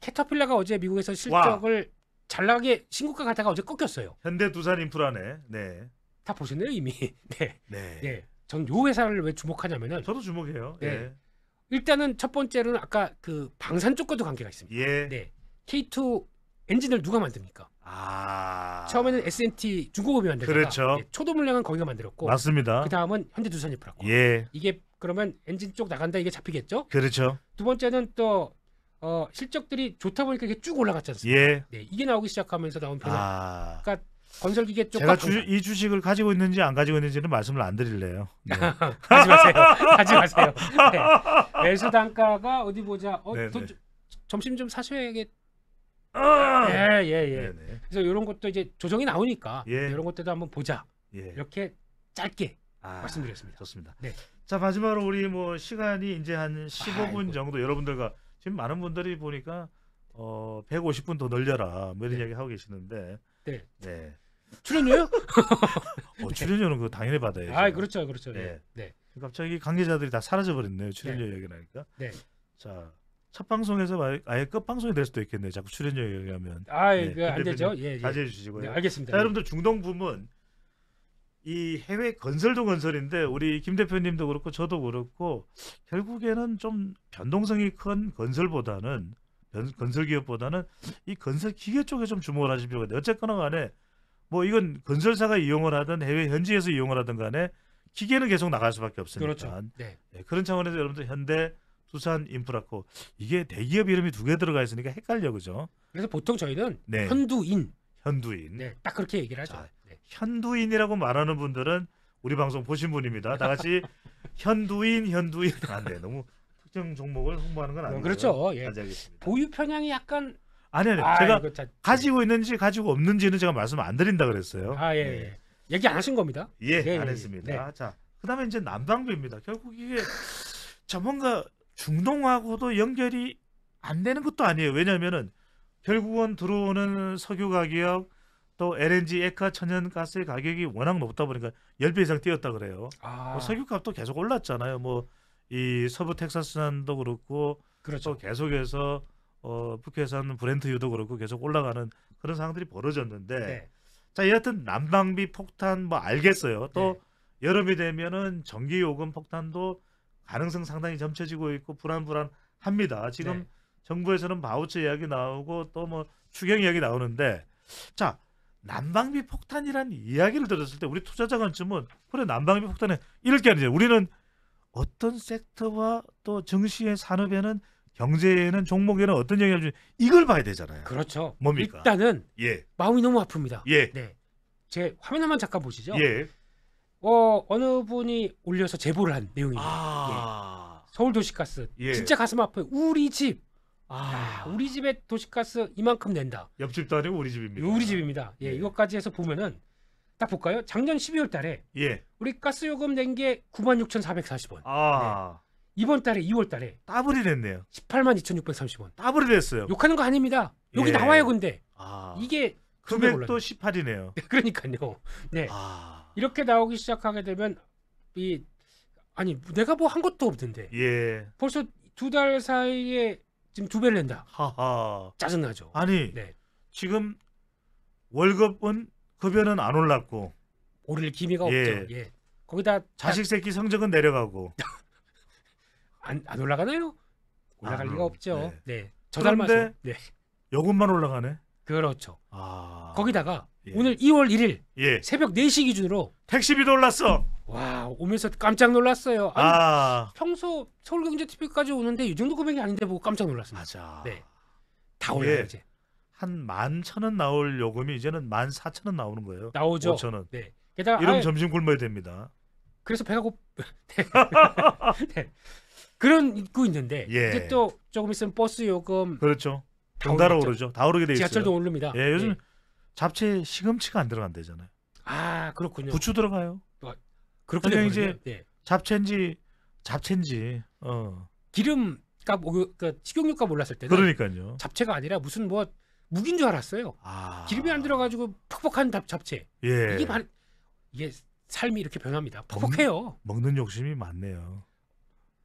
캐터필라가 어제 미국에서 실적을 잘 나가게 신고가 가다가 어제 꺾였어요. 현대 두산 인프라네. 네. 다 보셨네요 이미. 네. 네. 네. 전 요 회사를 왜 주목하냐면은 저도 주목해요. 네. 예. 일단은 첫 번째로는 아까 그 방산 쪽과도 관계가 있습니다. 예. 네. K2 엔진을 누가 만듭니까? 처음에는 S&T 중공업이 만들다가 그렇죠. 초도 물량은 거기가 만들었고 맞습니다. 그 다음은 현대두산인프라코. 예. 이게 그러면 엔진 쪽 나간다 이게 잡히겠죠? 그렇죠. 두 번째는 또 실적들이 좋다 보니까 이게 쭉 올라갔지 않습니까? 예. 네, 이게 나오기 시작하면서 나온 변화. 그러니까 건설기계 쪽과 제가 이 주식을 가지고 있는지 안 가지고 있는지는 말씀을 안 드릴래요. 네. 하지 마세요. 하지 마세요. 네. 매수 단가가 어디 보자. 점심 좀 사셔야겠. 예. 그래서 이런 것도 이제 조정이 나오니까 이런 것들도 한번 보자. 이렇게 짧게 말씀드렸습니다. 좋습니다. 네. 자 마지막으로 우리 뭐 시간이 이제 한 15분 정도 여러분들과 지금 많은 분들이 보니까 150분 더 늘려라 뭐 이런 이야기 하고 계시는데. 네. 출연료요? 출연료는 그 당연히 받아야죠. 그렇죠. 네. 네. 갑자기 관계자들이 다 사라져 버렸네요. 출연료 얘기를 하니까. 네. 자, 첫 방송에서 아예 끝 방송이 될 수도 있겠네요. 자꾸 출연료 얘기하면. 안 되죠. 예. 자제해 주시고요. 네, 알겠습니다. 자, 여러분들 중동 부문 이 해외 건설도 건설인데 우리 김 대표님도 그렇고 저도 그렇고 결국에는 좀 변동성이 큰 건설 기업보다는 이 건설 기계 쪽에 좀 주목을 하실 필요가 있는데 어쨌거나 간에 뭐 이건 건설사가 이용을 하든 해외 현지에서 이용을 하든 간에 기계는 계속 나갈 수밖에 없으니까. 그렇죠. 네. 그런 차원에서 여러분들 현대, 두산, 인프라코 이게 대기업 이름이 두 개 들어가 있으니까 헷갈려 그죠? 그래서 보통 저희는 네. 현두인. 네, 딱 그렇게 얘기를 하죠. 자, 현두인이라고 말하는 분들은 우리 방송 보신 분입니다. 다 같이 현두인 안 돼. 너무 특정 종목을 홍보하는 건 아니고요. 그렇죠. 예. 자제하겠습니다. 보유 편향이 약간 아니 제가 가지고 있는지 가지고 없는지는 제가 말씀 안 드린다 그랬어요. 예. 얘기 안 하신 겁니다. 안 했습니다. 네. 자, 그다음에 이제 난방비입니다. 결국 이게 뭔가 중동하고도 연결이 안 되는 것도 아니에요. 왜냐하면은 결국은 들어오는 석유 가격 또 LNG, 액화, 천연가스의 가격이 워낙 높다 보니까 10배 이상 뛰었다 그래요. 석유값도 계속 올랐잖아요. 뭐 이 서부 텍사스산도 그렇고 그렇죠. 또 계속해서 북해산 브렌트유도 그렇고 계속 올라가는 그런 상황들이 벌어졌는데 네. 자, 여하튼 난방비 폭탄 뭐 알겠어요. 또 네. 여름이 되면은 전기요금 폭탄도 가능성 상당히 점쳐지고 있고 불안합니다. 지금 네. 정부에서는 바우처 이야기 나오고 또 뭐 추경 이야기 나오는데 자, 난방비 폭탄이란 이야기를 들었을 때 우리 투자자 관점은 그래 난방비 폭탄은 이럴 게 아니죠. 우리는 어떤 섹터와 또 증시의 산업에는 경제에는 종목에는 어떤 영향을 주는 이걸 봐야 되잖아요. 그렇죠. 뭡니까? 일단은 예. 마음이 너무 아픕니다. 예. 네. 제 화면 한번 잠깐 보시죠. 예. 어느 분이 올려서 제보를 한 내용입니다. 아. 예. 서울 도시가스 예. 진짜 가슴 아파요. 우리 집. 아. 우리 집에 도시가스 이만큼 낸다. 옆집도 아니고 우리 집입니다. 우리 집입니다. 예, 예. 이것까지 해서 보면은 딱 볼까요? 작년 12월 달에 예. 우리 가스 요금 낸 게 96,440원. 아. 이번 달에 2월 달에 따블이 됐네요. 182,630원. 따블이 됐어요. 욕하는 거 아닙니다. 여기 예. 나와요, 근데. 아. 이게 두 배 금액도 올랐네. 18이네요. 그러니까요. 네. 아. 이렇게 나오기 시작하게 되면 아니 내가 뭐 한 것도 없는데 예. 벌써 2달 사이에 지금 2배를 낸다. 하하. 짜증나죠. 아니, 네. 지금 월급은 급여는 안 올랐고 오를 기미가 예. 없죠. 예. 거기다 자식 새끼 성적은 내려가고 안 올라가나요? 올라갈 아, 리가 없죠. 네. 네. 저 닮아서. 그런데 네. 요금만 올라가네. 그렇죠. 아. 거기다가 예. 오늘 2월 1일 예. 새벽 4시 기준으로 택시비도 올랐어. 와, 오면서 깜짝 놀랐어요. 아니, 아. 평소 서울경제TV까지 오는데 이 정도 금액이 아닌데 보고 깜짝 놀랐습니다. 맞아. 네. 다 올라요, 예. 이제. 한 11,000원 나올 요금이 이제는 14,000원 나오는 거예요. 나오죠. 5,000원. 네. 게다가 이러면 점심 굶어야 됩니다. 그래서 배가 네. 네. 그런 있고 있는데 예. 이제 또 조금 있으면 버스 요금 그렇죠. 다 덩달아 오르겠죠. 오르죠. 다 오르게 돼 있어요. 지하철도 오릅니다. 예, 요즘 네. 잡채 시금치가 안 들어간대잖아요. 아, 그렇군요. 부추 들어가요. 그렇군요. 그냥 이제 네. 잡채인지 기름값 그 식용유값 올랐을 때는 그러니까요. 잡채가 아니라 무슨 뭐 묵인 줄 알았어요. 아. 기름이 안 들어가지고 퍽퍽한 잡채. 예. 이게 삶이 이렇게 변합니다. 퍽퍽해요. 먹는 욕심이 많네요.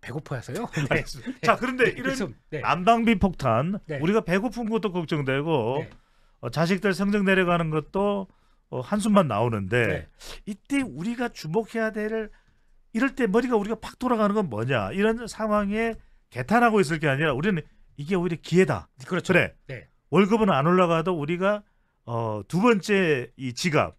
배고파서요. 네. 자, 그런데 이런 그래서, 네. 난방비 폭탄 네. 우리가 배고픈 것도 걱정되고 네. 자식들 성적 내려가는 것도 한숨만 나오는데 네. 이때 우리가 주목해야 될 이럴 때 머리가 우리가 팍 돌아가는 건 뭐냐 이런 상황에 개탄하고 있을 게 아니라 우리는 이게 오히려 기회다. 그렇죠. 그래. 네. 월급은 안 올라가도 우리가 두 번째 이 지갑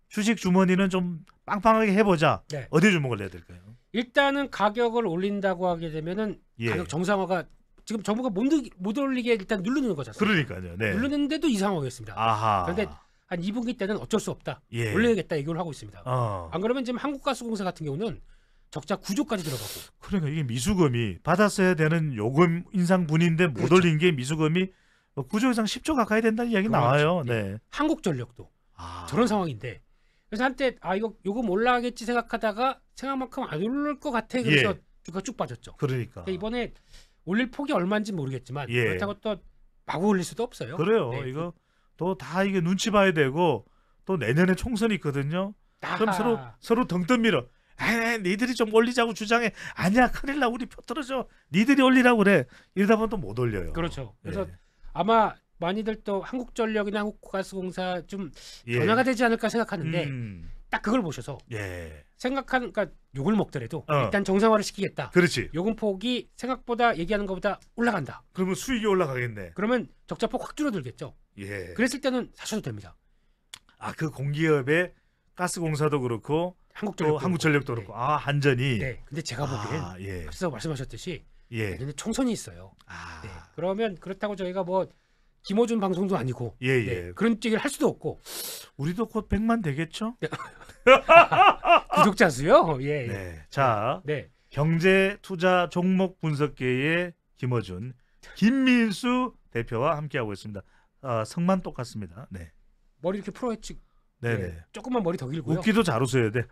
주식 주머니는 좀 빵빵하게 해보자. 네. 어디에 주목을 해야 될까요? 일단은 가격을 올린다고 하게 되면은 예. 가격 정상화가 지금 정부가 못 올리게 일단 누르는 거잖아요. 그러니까요. 네. 누르는데도 이 상황이었습니다. 아하. 그런데 한 2분기 때는 어쩔 수 없다. 예. 올려야겠다 얘기를 하고 있습니다. 어. 안 그러면 지금 한국가스공사 같은 경우는 적자 9조까지 들어가고. 그러니까 이게 미수금이 받았어야 되는 요금 인상분인데 못 그렇죠. 올린 게 미수금이 9조 이상 10조 가까이 된다는 이야기 그렇죠. 나와요. 네. 한국전력도 아. 저런 상황인데 그래서 한때 이거 요금 올라가겠지 생각하다가 생각만큼 안 오를 것 같아. 그래서 예. 주가 쭉 빠졌죠. 그러니까. 근데 이번에 올릴 폭이 얼마인지 모르겠지만 예. 그렇다고 또 마구 올릴 수도 없어요. 그래요. 네. 이거 또 다 이게 눈치 봐야 되고 또 내년에 총선이 있거든요. 그럼 서로 등 떠밀어. 니들이 좀 올리자고 주장해. 아니야, 큰일 나. 우리 표 떨어져. 니들이 올리라고 그래. 이러다 보면 또 못 올려요. 그렇죠. 그래서 예. 아마 많이들 또 한국전력이나 한국가스공사 좀 예. 변화가 되지 않을까 생각하는데 음. 딱 그걸 보셔서 예. 그러니까 욕을 먹더라도 어. 일단 정상화를 시키겠다. 그렇지. 요금 폭이 생각보다 얘기하는 것보다 올라간다. 그러면 수익이 올라가겠네. 그러면 적자폭 확 줄어들겠죠. 예. 그랬을 때는 사셔도 됩니다. 그 공기업의 가스공사도 그렇고 또 한국전력도 그렇고 한전이. 네. 근데 제가 보기엔 예. 앞서 말씀하셨듯이 예. 내년에 총선이 있어요. 아. 네. 그러면 그렇다고 저희가 뭐 김어준 방송도 아니고 예, 예. 네. 그런 얘기를 할 수도 없고 우리도 곧 100만 되겠죠? 구독자 수요. 예. 네. 자, 네. 경제 투자 종목 분석계의 김어준, 김민수 대표와 함께하고 있습니다. 성만 똑같습니다. 네. 머리 이렇게 풀어했지. 네네. 네. 조금만 머리 더 길고요. 웃기도 잘 웃어야 돼.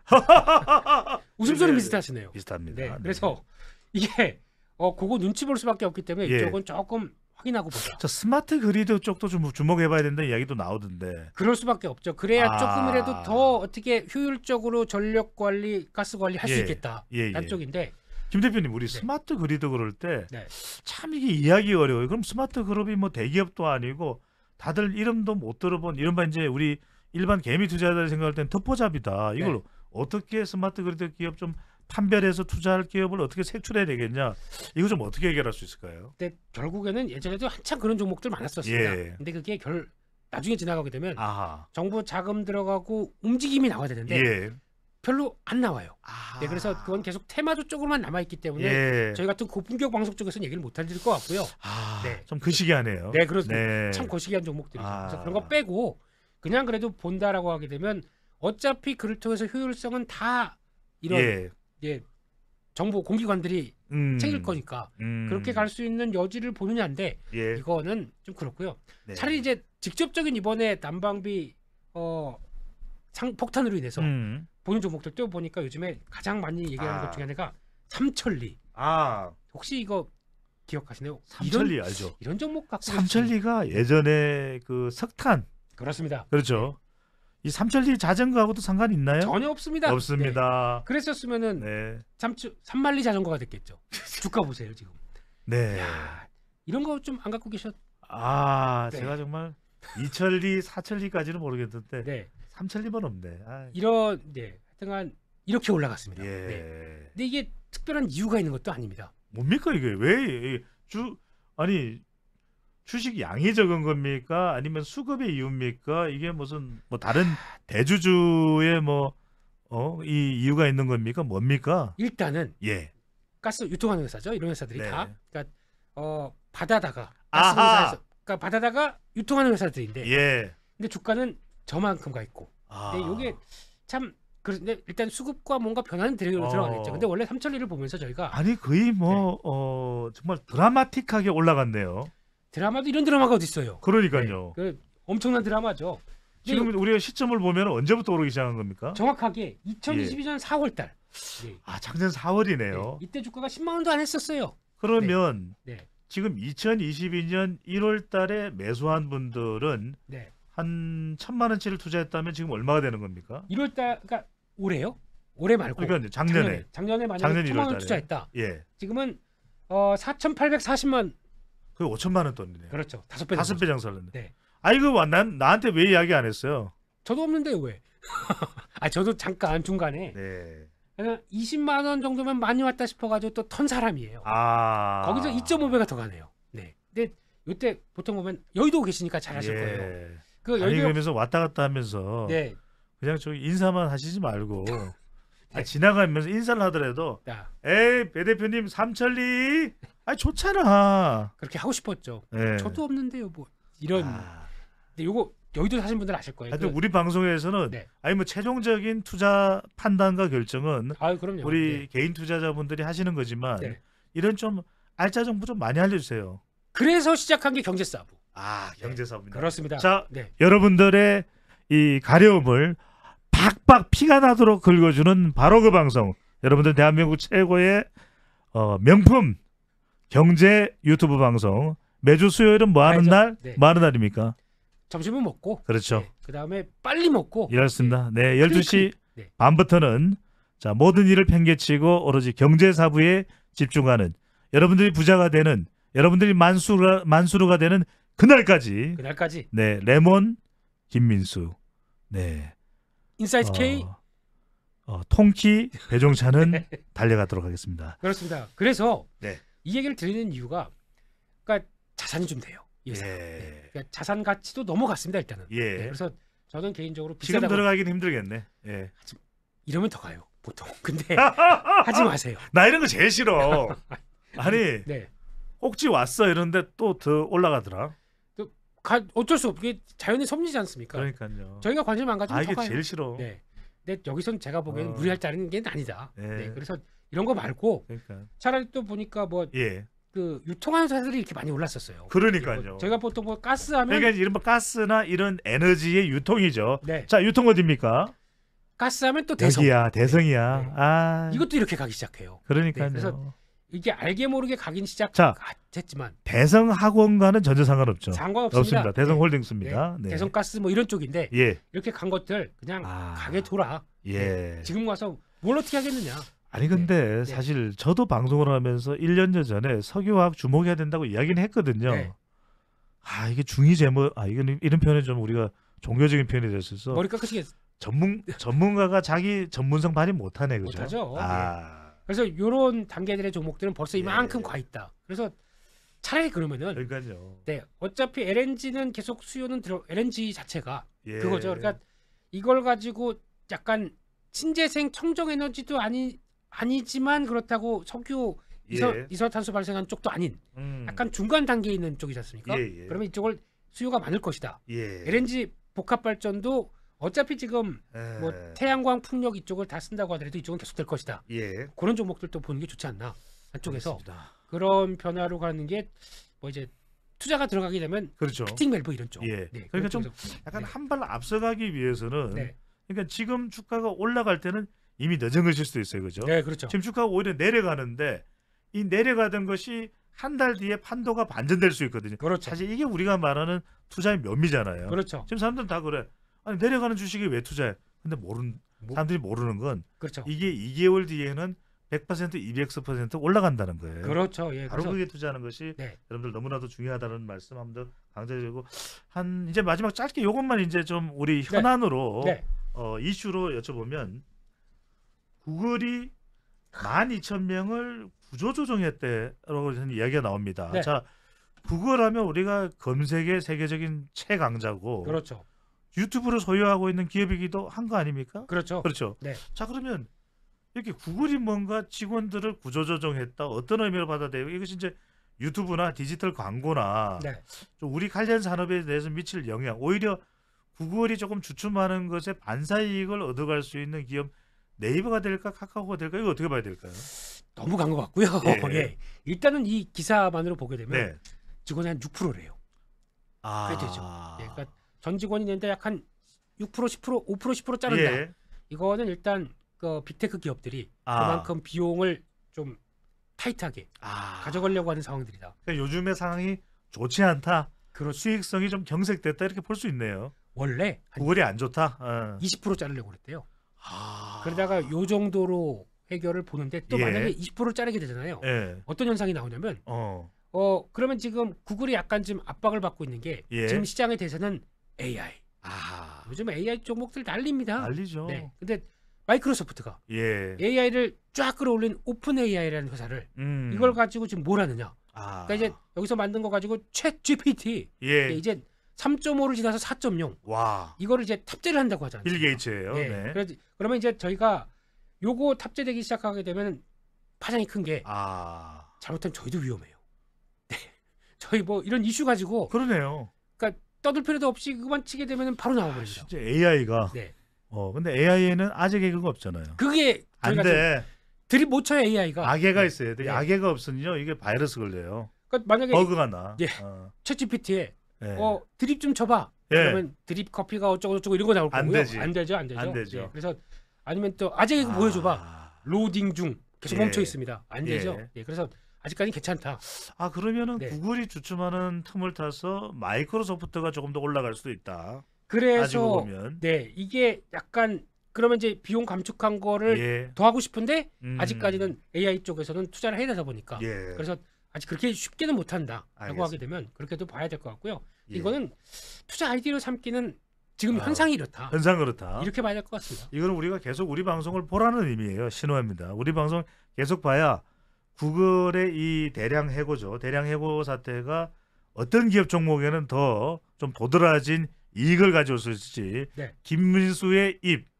웃음소리 네, 비슷하시네요. 비슷합니다. 네. 네. 그래서 이게 그거 눈치 볼 수밖에 없기 때문에 예. 이쪽은 조금 확인하고 보자. 저 스마트 그리드 쪽도 좀 주목해봐야 된다는 이야기도 나오던데. 그럴 수밖에 없죠. 그래야 조금이라도 더 어떻게 효율적으로 전력 관리, 가스 관리 할 수 예. 있겠다. 예, 예. 난 쪽인데 김 대표님 우리 네. 스마트 그리드 그럴 때 네. 참 이게 이해하기 어려워요. 그럼 스마트 그룹이 뭐 대기업도 아니고 다들 이름도 못 들어본 이른바 이제 우리 일반 개미 투자자들이 생각할 땐 듣보잡이다. 이걸 네. 어떻게 스마트 그리드 기업 좀 판별해서 투자할 기업을 어떻게 색출해야 되겠냐. 이거 좀 어떻게 해결할 수 있을까요? 근데 결국에는 예전에도 한참 그런 종목들 많았었습니다. 예. 근데 그게 나중에 지나가게 되면 아하. 정부 자금 들어가고 움직임이 나와야 되는데 예. 별로 안 나와요. 아. 네, 그래서 그건 계속 테마주 쪽으로만 남아있기 때문에 예. 저희 같은 고품격 방송 쪽에서는 얘기를 못 해드릴 것 같고요. 아, 네. 좀 거시기하네요. 네, 그래서 네. 참 거시기한 종목들이죠. 아. 그래서 그런 거 빼고 그냥 그래도 본다라고 하게 되면 어차피 그를 통해서 효율성은 다 이런 예. 정부 공기관들이 챙길 거니까 그렇게 갈 수 있는 여지를 보느냐인데 예. 이거는 좀 그렇고요. 네. 차라리 이제 직접적인 이번에 난방비 폭탄으로 인해서 보는 종목들도 보니까 요즘에 가장 많이 얘기하는 것 중에 하나가 삼천리. 아, 혹시 이거 기억하시나요? 삼천리 알죠? 이런 종목 갖고 삼천리가 예전에 그 석탄 그렇습니다. 그렇죠. 이 삼천리 자전거하고도 상관이 있나요? 전혀 없습니다. 없습니다. 네. 그랬었으면은 네. 삼만리 자전거가 됐겠죠. 주가 보세요 지금. 네. 야, 이런 거 좀 안 갖고 계셨? 아, 네. 제가 정말 이천리, 사천리까지는 모르겠는데 네. 삼천리만 없네. 아, 하여튼간 이렇게 올라갔습니다. 예. 네. 근데 이게 특별한 이유가 있는 것도 아닙니다. 뭡니까 이게? 왜 아니 주식 양이 적은 겁니까? 아니면 수급의 이유입니까? 이게 무슨 뭐 다른 대주주의 이 이유가 있는 겁니까? 뭡니까? 일단은 예. 가스 유통하는 회사죠. 이런 회사들이 네. 다 그러니까 받아다가 가스 회사에서 그러니까 받아다가 유통하는 회사들인데 예. 근데 주가는 저만큼 가 있고. 아. 근데 이게 참 그런데 일단 수급과 뭔가 변화는 들어가겠죠. 근데 원래 삼천리를 보면서 저희가 아니 거의 정말 드라마틱하게 올라갔네요. 드라마도 이런 드라마가 어디 있어요? 그러니까요. 네, 엄청난 드라마죠. 지금 우리가 시점을 보면 언제부터 오르기 시작한 겁니까? 정확하게 2022년 4월 달. 네. 아, 작년 4월이네요. 네. 이때 주가가 10만 원도 안 했었어요. 그러면 네. 지금 2022년 1월 달에 매수한 분들은 네. 한 1,000만 원치를 투자했다면 지금 얼마가 되는 겁니까? 1월 달 그러니까 올해요? 올해 말고. 그러니까 작년에 만약에 작년 1,000만 원 투자했다. 예. 지금은 4,840만. 그 5천만 원 돈이네요. 그렇죠. 5배. 5배 장사를. 네. 아이고 나한테 왜 이야기 안 했어요? 저도 없는데요, 왜? 저도 잠깐 중간에 네. 그냥 20만 원 정도면 많이 왔다 싶어가지고 또 턴 사람이에요. 아. 거기서 2.5배가 더 가네요. 네. 근데 이때 보통 보면 여의도 계시니까 잘 아실 거예요. 그 아니 여의도 그러면서 왔다 갔다 하면서 네. 그냥 저 인사만 하시지 말고 네. 지나가면서 인사를 하더라도 야, 에이 배 대표님 삼천리 좋잖아. 그렇게 하고 싶었죠. 네. 저도 없는데요, 뭐 이런. 근데 요거 여의도 사신 분들 아실 거예요. 하여튼 우리 방송에서는 네. 아니 뭐 최종적인 투자 판단과 결정은 그럼요. 우리 개인 투자자분들이 하시는 거지만 네. 이런 좀 알짜 정보 좀 많이 알려주세요. 그래서 시작한 게 경제사부. 경제사부입니다. 그렇습니다. 자, 네. 여러분들의 이 가려움을 박박 피가 나도록 긁어주는 바로 그 방송. 여러분들 대한민국 최고의 명품 경제 유튜브 방송. 매주 수요일은 뭐 하는 날? 네. 뭐 하는 날입니까? 점심은 먹고. 그렇죠. 네. 그다음에 빨리 먹고. 이렇습니다. 네, 12시 네. 반부터는 자 모든 일을 팽개치고 오로지 경제사부에 집중하는 여러분들이 부자가 되는 여러분들이 만수르가 되는 그날까지 네 레몬 김민수 네 인사이트 K 통키 배종찬은 네. 달려가도록 하겠습니다. 그렇습니다. 그래서 네. 이 얘기를 드리는 이유가 그러니까 자산이 좀 돼요. 이 회사. 네. 그러니까 자산 가치도 넘어갔습니다 일단은. 예. 네. 그래서 저는 개인적으로 지금 비싸다고 들어가긴 힘들겠네. 예. 이러면 더 가요 보통. 근데 하지 마세요. 나 이런 거 제일 싫어. 아니 네. 꼭지 왔어 이러는데 또 더 올라가더라. 어쩔 수 없게 자연의 섭리지 않습니까? 그러니까요. 저희가 관심 안 가지면 이게 더 가요. 제일 싫어. 네. 근데 여기선 제가 보기에는 무리할 자리는 게 아니다. 네. 네. 그래서 이런 거 말고 그러니까. 차라리 또 보니까 뭐 그 유통하는 회사들이 이렇게 많이 올랐었어요. 그러니까요. 저희가 보통 뭐 가스하면 그러니까 이런 가스나 이런 에너지의 유통이죠. 네. 자, 유통 어디입니까? 가스하면 또 대성. 여기야, 대성이야. 네. 이것도 이렇게 가기 시작해요. 그러니까요. 네, 그래서 이게 알게 모르게 가긴 자, 시작했지만 대성 학원과는 전혀 상관없죠. 상관없습니다. 대성 홀딩스입니다. 네. 대성 가스 뭐 이런 쪽인데 예. 이렇게 간 것들 그냥 가게 둬라. 예. 지금 와서 뭘 어떻게 하겠느냐. 아니 근데 네. 사실 저도 방송을 하면서 1년여 전에 석유화학 주목해야 된다고 이야기는 했거든요. 네. 아 이게 중의 제목 이건 이런 표현이 좀 우리가 종교적인 표현이 될 수 있어. 머리 깎으시겠. 전문가가 자기 전문성 발휘 못하네 그죠? 못하죠. 아 그래서 이런 단계들의 종목들은 벌써 이만큼 예. 가 있다. 그래서 차라리 그러면은 그러니까요. 네 어차피 LNG는 계속 수요는 LNG 자체가 예. 그거죠. 그러니까 이걸 가지고 약간 신재생 청정에너지도 아니지만 그렇다고 석유 예. 이산화탄소 발생한 쪽도 아닌 약간 음. 중간 단계에 있는 쪽이지 않습니까? 예. 그러면 이쪽을 수요가 많을 것이다. 예. LNG 복합 발전도 어차피 지금 뭐 태양광 풍력 이쪽을 다 쓴다고 하더라도 이쪽은 계속될 것이다. 예. 그런 종목들도 보는 게 좋지 않나 한쪽에서 알겠습니다. 그런 변화로 가는 게 뭐 이제 투자가 들어가게 되면 그렇죠. 피팅 밸브 이런 쪽. 예. 네, 그러니까 좀 쪽에서. 약간 네. 한 발 앞서가기 위해서는 네. 그러니까 지금 주가가 올라갈 때는 이미 늦은 것일 수도 있어요, 그죠? 네, 그렇죠. 지금 주가가 오히려 내려가는데 이 내려가던 것이 한 달 뒤에 판도가 반전될 수 있거든요. 그렇죠. 사실 이게 우리가 말하는 투자의 묘미잖아요. 그렇죠. 지금 사람들은 다 그래. 아니 내려가는 주식에 왜 투자해? 근데 사람들이 모르는 건 그렇죠. 이게 2개월 뒤에는 100%, 200% 올라간다는 거예요. 그렇죠. 예. 바로 그래서 그게 투자하는 것이 네. 여러분들 너무나도 중요하다는 말씀 한번 더 강조드리고 한 이제 마지막 짧게 요것만 이제 좀 우리 현안으로 네. 이슈로 여쭤보면 구글이 12,000명을 구조조정했대라고 이야기가 나옵니다. 네. 자, 구글하면 우리가 검색의 세계적인 최강자고 그렇죠. 유튜브를 소유하고 있는 기업이기도 한 거 아닙니까? 그렇죠. 그렇죠. 네. 자 그러면 이렇게 구글이 뭔가 직원들을 구조조정했다 어떤 의미로 받아들여요? 이것이 이제 유튜브나 디지털 광고나 네. 좀 우리 관련 산업에 대해서 미칠 영향 오히려 구글이 조금 주춤하는 것에 반사이익을 얻어갈 수 있는 기업 네이버가 될까 카카오가 될까 이거 어떻게 봐야 될까요? 너무 간 것 같고요. 예. 예. 일단은 이 기사만으로 보게 되면 네. 직원이 한 6%래요. 아. 꽤 되죠. 예. 그러니까 전 직원이 내는데 약 한 6%, 10%, 5%, 10% 자른다. 예. 이거는 일단 그 빅테크 기업들이 그만큼 비용을 좀 타이트하게 가져가려고 하는 상황들이다. 그러니까 요즘의 상황이 좋지 않다. 그렇죠. 수익성이 좀 경색됐다 이렇게 볼 수 있네요. 원래 한 구글이 안 좋다. 20% 자르려고 그랬대요. 아. 그러다가 요 정도로 해결을 보는데 또 예. 만약에 20%를 자르게 되잖아요. 예. 어떤 현상이 나오냐면 그러면 지금 구글이 약간 지금 압박을 받고 있는 게 예. 지금 시장에 대해서는 AI. 요즘 AI 종목들 난립니다. 난리죠. 네. 근데 마이크로소프트가 예. AI를 쫙 끌어올린 오픈 AI라는 회사를 이걸 가지고 지금 뭘 하느냐? 그러니까 이제 여기서 만든 거 가지고 챗 GPT 예. 이제 3.5를 지나서 4.0 와. 이거를 이제 탑재를 한다고 하잖아요. 빌 게이츠예요. 네. 네. 그러면 이제 저희가 요거 탑재되기 시작하게 되면 파장이 큰 게 잘못하면 저희도 위험해요. 네. 저희 뭐 이런 이슈 가지고 그러네요. 그러니까 떠들 필요도 없이 그만 치게 되면 바로 나와버립니다. 진짜 AI가 네. 근데 AI에는 아재 개그가 없잖아요. 그게 안 저희가 돼. 드립 못 쳐요 AI가. 악애가 있어야 돼. 네. 악애가 없으면요 이게 바이러스 걸려요. 그러니까 만약에 버그가 나. 예. 챗 GPT에 예. 드립 좀 쳐봐. 예. 그러면 드립 커피가 어쩌고 저쩌고 이런 거 나올 안 거고요. 되지. 안 되죠. 안 되죠. 예. 그래서 아니면 또 아재 개그 보여줘봐. 로딩 중 계속 예. 멈춰 있습니다. 안 되죠. 예. 예. 그래서 아직까지는 괜찮다. 그러면은 네. 구글이 주춤하는 틈을 타서 마이크로소프트가 조금 더 올라갈 수도 있다. 따지고 그래서 보면. 네 이게 약간 그러면 이제 비용 감축한 거를 예. 더 하고 싶은데 아직까지는 아직까지는 AI 쪽에서는 투자를 해야 되다 보니까 예. 그래서 아직 그렇게 쉽게는 못한다라고 알겠습니다. 하게 되면 그렇게도 봐야 될 것 같고요. 예. 이거는 투자 아이디어로 삼기는 지금 아, 현상이 이렇다. 현상 그렇다. 이렇게 봐야 될 것 같습니다. 이거는 우리가 계속 우리 방송을 보라는 의미예요. 신호입니다. 우리 방송 계속 봐야 구글의 이 대량 해고죠. 대량 해고 사태가 어떤 기업 종목에는 더 좀 도드라진 이익을 가져올 수 있을지 네. 김민수의 입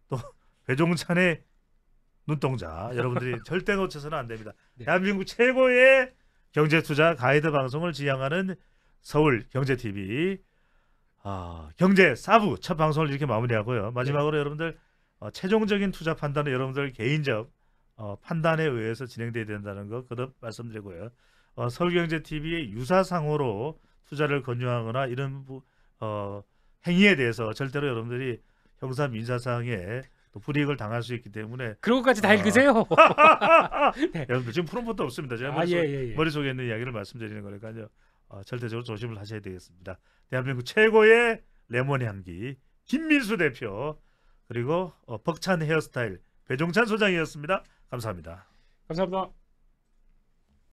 또 배종찬의 눈동자 여러분들이 절대 놓쳐서는 안 됩니다. 네. 대한민국 최고의 경제투자 가이드 방송을 지향하는 서울경제TV 경제 4부 첫 방송을 이렇게 마무리하고요. 마지막으로 여러분들 최종적인 투자 판단은 여러분들 개인적 판단에 의해서 진행돼야 된다는 거 거듭 말씀드리고요. 서울경제TV의 유사상호로 투자를 권유하거나 이런 행위에 대해서 절대로 여러분들이 형사 민사상에 또 불이익을 당할 수 있기 때문에 그런 것까지 다 읽으세요. 네. 여러분들 지금 푸른포도 없습니다. 제가 머릿속에 있는 이야기를 말씀드리는 거니까요. 절대적으로 조심을 하셔야 되겠습니다. 대한민국 최고의 레몬 향기 김민수 대표 그리고 벅찬 헤어스타일 배종찬 소장이었습니다. 감사합니다. 감사합니다.